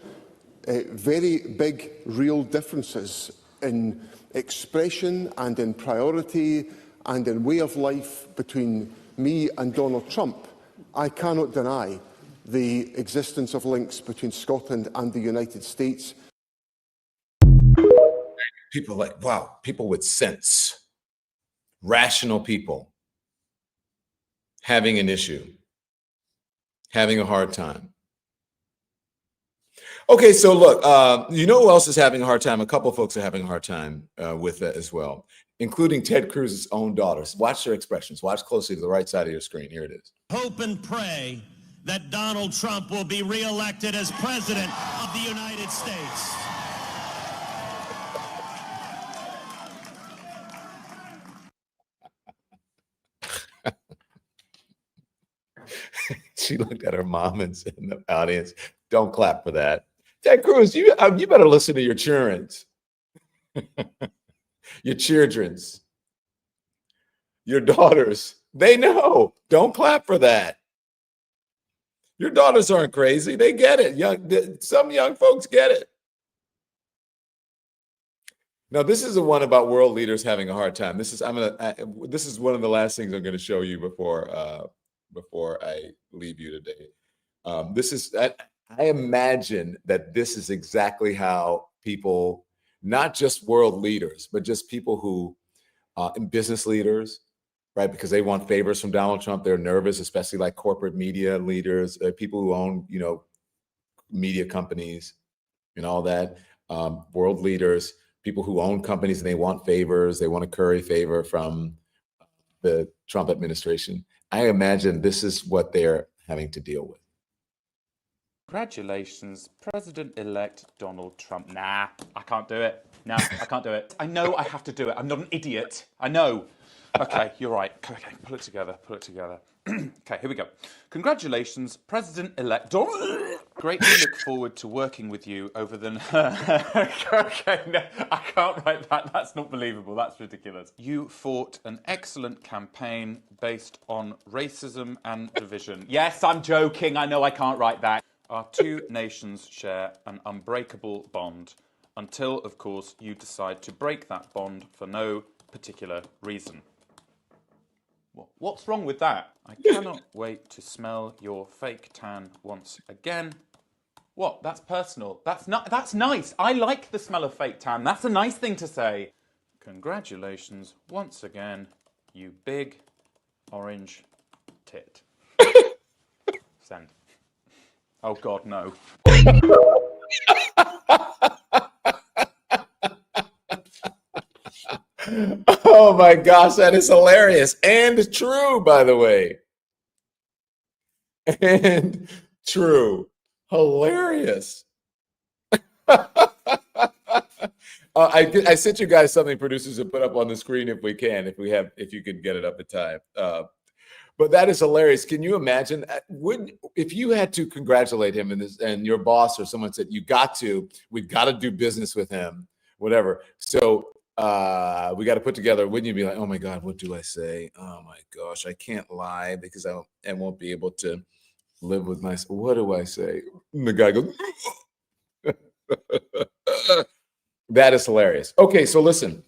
very big real differences in expression and in priority and in way of life between me and Donald Trump, I cannot deny the existence of links between Scotland and the United States. People like, wow, people with sense, rational people having an issue, having a hard time. Okay, so look, you know who else is having a hard time? A couple of folks are having a hard time with that as well, including Ted Cruz's own daughters. Watch their expressions. Watch closely to the right side of your screen. Here it is. Hope and pray that Donald Trump will be reelected as president of the United States. She looked at her mom and said in the audience, don't clap for that. Ted Cruz, you better listen to your children's, your children's, your daughters. They know. Don't clap for that. Your daughters aren't crazy. They get it. Some young folks get it. Now, this is the one about world leaders having a hard time. This is one of the last things I'm going to show you before I leave you today. I imagine that this is exactly how people, not just world leaders, but just people who, business leaders, right? Because they want favors from Donald Trump. They're nervous, especially like corporate media leaders, people who own, media companies and all that. World leaders, people who own companies and they want favors. They want to curry favor from the Trump administration. I imagine this is what they're having to deal with. Congratulations, President-elect Donald Trump. Nah, I can't do it. No, I can't do it. I know I have to do it. I'm not an idiot. I know. Okay, you're right. Okay, pull it together. Okay, here we go. Congratulations, President-elect Donald. Greatly look forward to working with you over the... Okay, no, I can't write that. That's not believable. That's ridiculous. You fought an excellent campaign based on racism and division. Yes, I'm joking. I know I can't write that. Our two nations share an unbreakable bond until, of course, you decide to break that bond for no particular reason. What's wrong with that? I cannot wait to smell your fake tan once again. What? That's personal. That's nice. I like the smell of fake tan. That's a nice thing to say. Congratulations once again, you big orange tit. Send. Oh God, no. Oh my gosh, that is hilarious and true, by the way. And true. Hilarious. I sent you guys something, producers, to put up on the screen if we can, if you can get it up in time. But that is hilarious. Can you imagine? If you had to congratulate him and your boss or someone said, we've got to do business with him, whatever. So we got to put together, wouldn't you be like, oh my God, what do I say? Oh my gosh, I can't lie because I won't be able to live with myself. What do I say? And the guy goes, That is hilarious. Okay, so listen,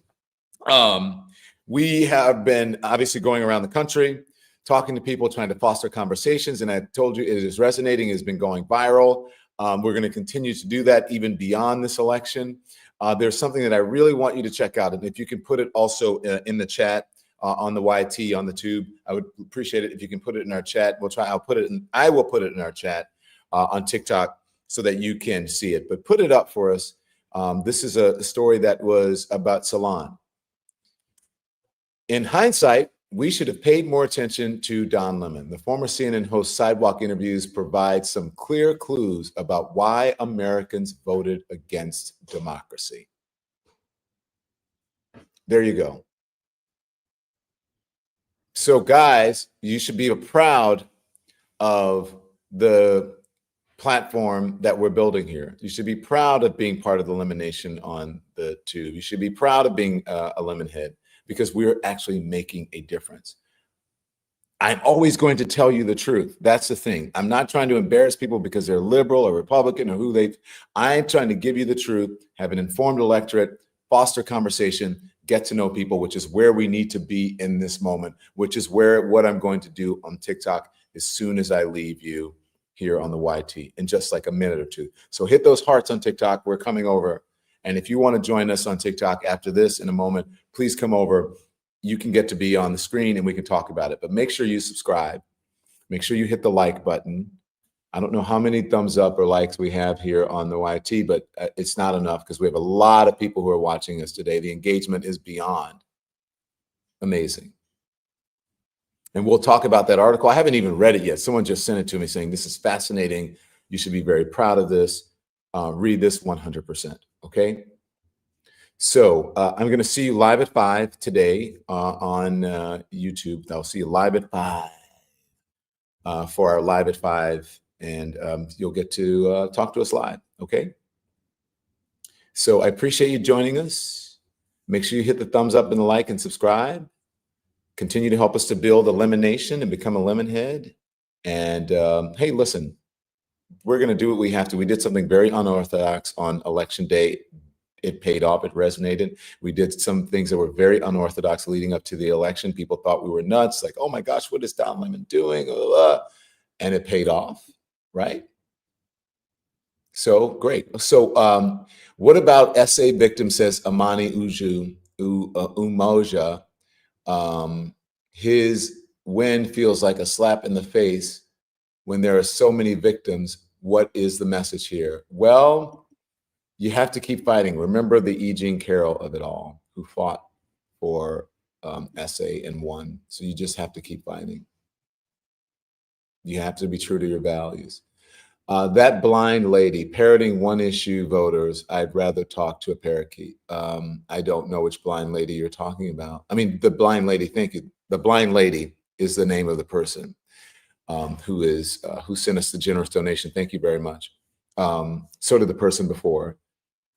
we have been obviously going around the country, talking to people, trying to foster conversations, and I told you it is resonating, it's been going viral. We're going to continue to do that even beyond this election. There's something that I really want you to check out, and if you can put it also in the chat on the YT, on the tube, I would appreciate it if you can put it in our chat. I will put it in our chat on TikTok so that you can see it, but put it up for us. This is a story that was about Salon. In hindsight, we should have paid more attention to Don Lemon. The former CNN host sidewalk interviews provide some clear clues about why Americans voted against democracy. There you go. So guys, you should be proud of the platform that we're building here. You should be proud of being part of the Lemon Nation on the tube. You should be proud of being a Lemon head, because we're actually making a difference. I'm always going to tell you the truth. That's the thing. I'm not trying to embarrass people because they're liberal or Republican or I'm trying to give you the truth, have an informed electorate, foster conversation, get to know people, which is where we need to be in this moment, which is what I'm going to do on TikTok as soon as I leave you here on the YT in just like a minute or two. So hit those hearts on TikTok. We're coming over. And if you want to join us on TikTok after this in a moment, please come over. You can get to be on the screen and we can talk about it. But make sure you subscribe. Make sure you hit the like button. I don't know how many thumbs up or likes we have here on the YT, but it's not enough because we have a lot of people who are watching us today. The engagement is beyond amazing. And we'll talk about that article. I haven't even read it yet. Someone just sent it to me saying, this is fascinating. You should be very proud of this. Read this 100%. Okay. So I'm going to see you live at 5 today on YouTube. I'll see you live at 5 for our live at 5, and you'll get to talk to us live. Okay. So I appreciate you joining us. Make sure you hit the thumbs up and the like and subscribe. Continue to help us to build a Lemon Nation and become a Lemon head. And hey, listen, we're going to do what we have to. We did something very unorthodox on election day. It paid off. It resonated. We did some things that were very unorthodox leading up to the election. People thought we were nuts. Like, oh my gosh, what is Don Lemon doing? And it paid off, right? So great. So what about SA victim, says Amani Umoja. His win feels like a slap in the face when there are so many victims. What is the message here? Well, you have to keep fighting. Remember the E. Jean Carroll of it all, who fought for SA and won. So you just have to keep fighting. You have to be true to your values. That blind lady parroting one issue voters, I'd rather talk to a parakeet. I don't know which blind lady you're talking about. I mean, the blind lady, thank you. The blind lady is the name of the person who sent us the generous donation. Thank you very much. So did the person before,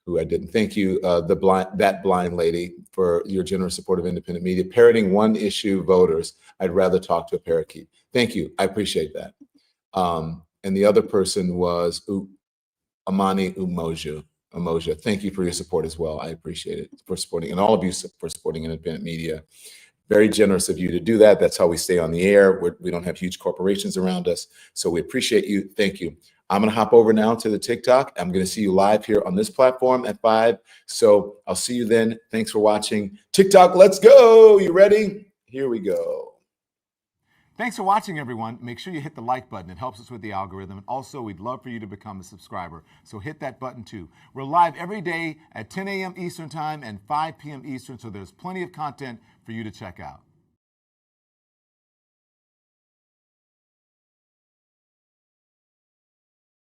who I didn't. Thank you, that blind lady, for your generous support of independent media. Parroting one issue voters, I'd rather talk to a parakeet. Thank you. I appreciate that. And the other person was Amani Umoja. Thank you for your support as well. I appreciate it, for supporting, and all of you for supporting independent media. Very generous of you to do that. That's how we stay on the air. We don't have huge corporations around us. So we appreciate you. Thank you. I'm going to hop over now to the TikTok. I'm going to see you live here on this platform at 5. So I'll see you then. Thanks for watching. TikTok, let's go. You ready? Here we go. Thanks for watching, everyone. Make sure you hit the like button. It helps us with the algorithm. And also, we'd love for you to become a subscriber. So hit that button too. We're live every day at 10 a.m. Eastern Time and 5 p.m. Eastern. So there's plenty of content for you to check out.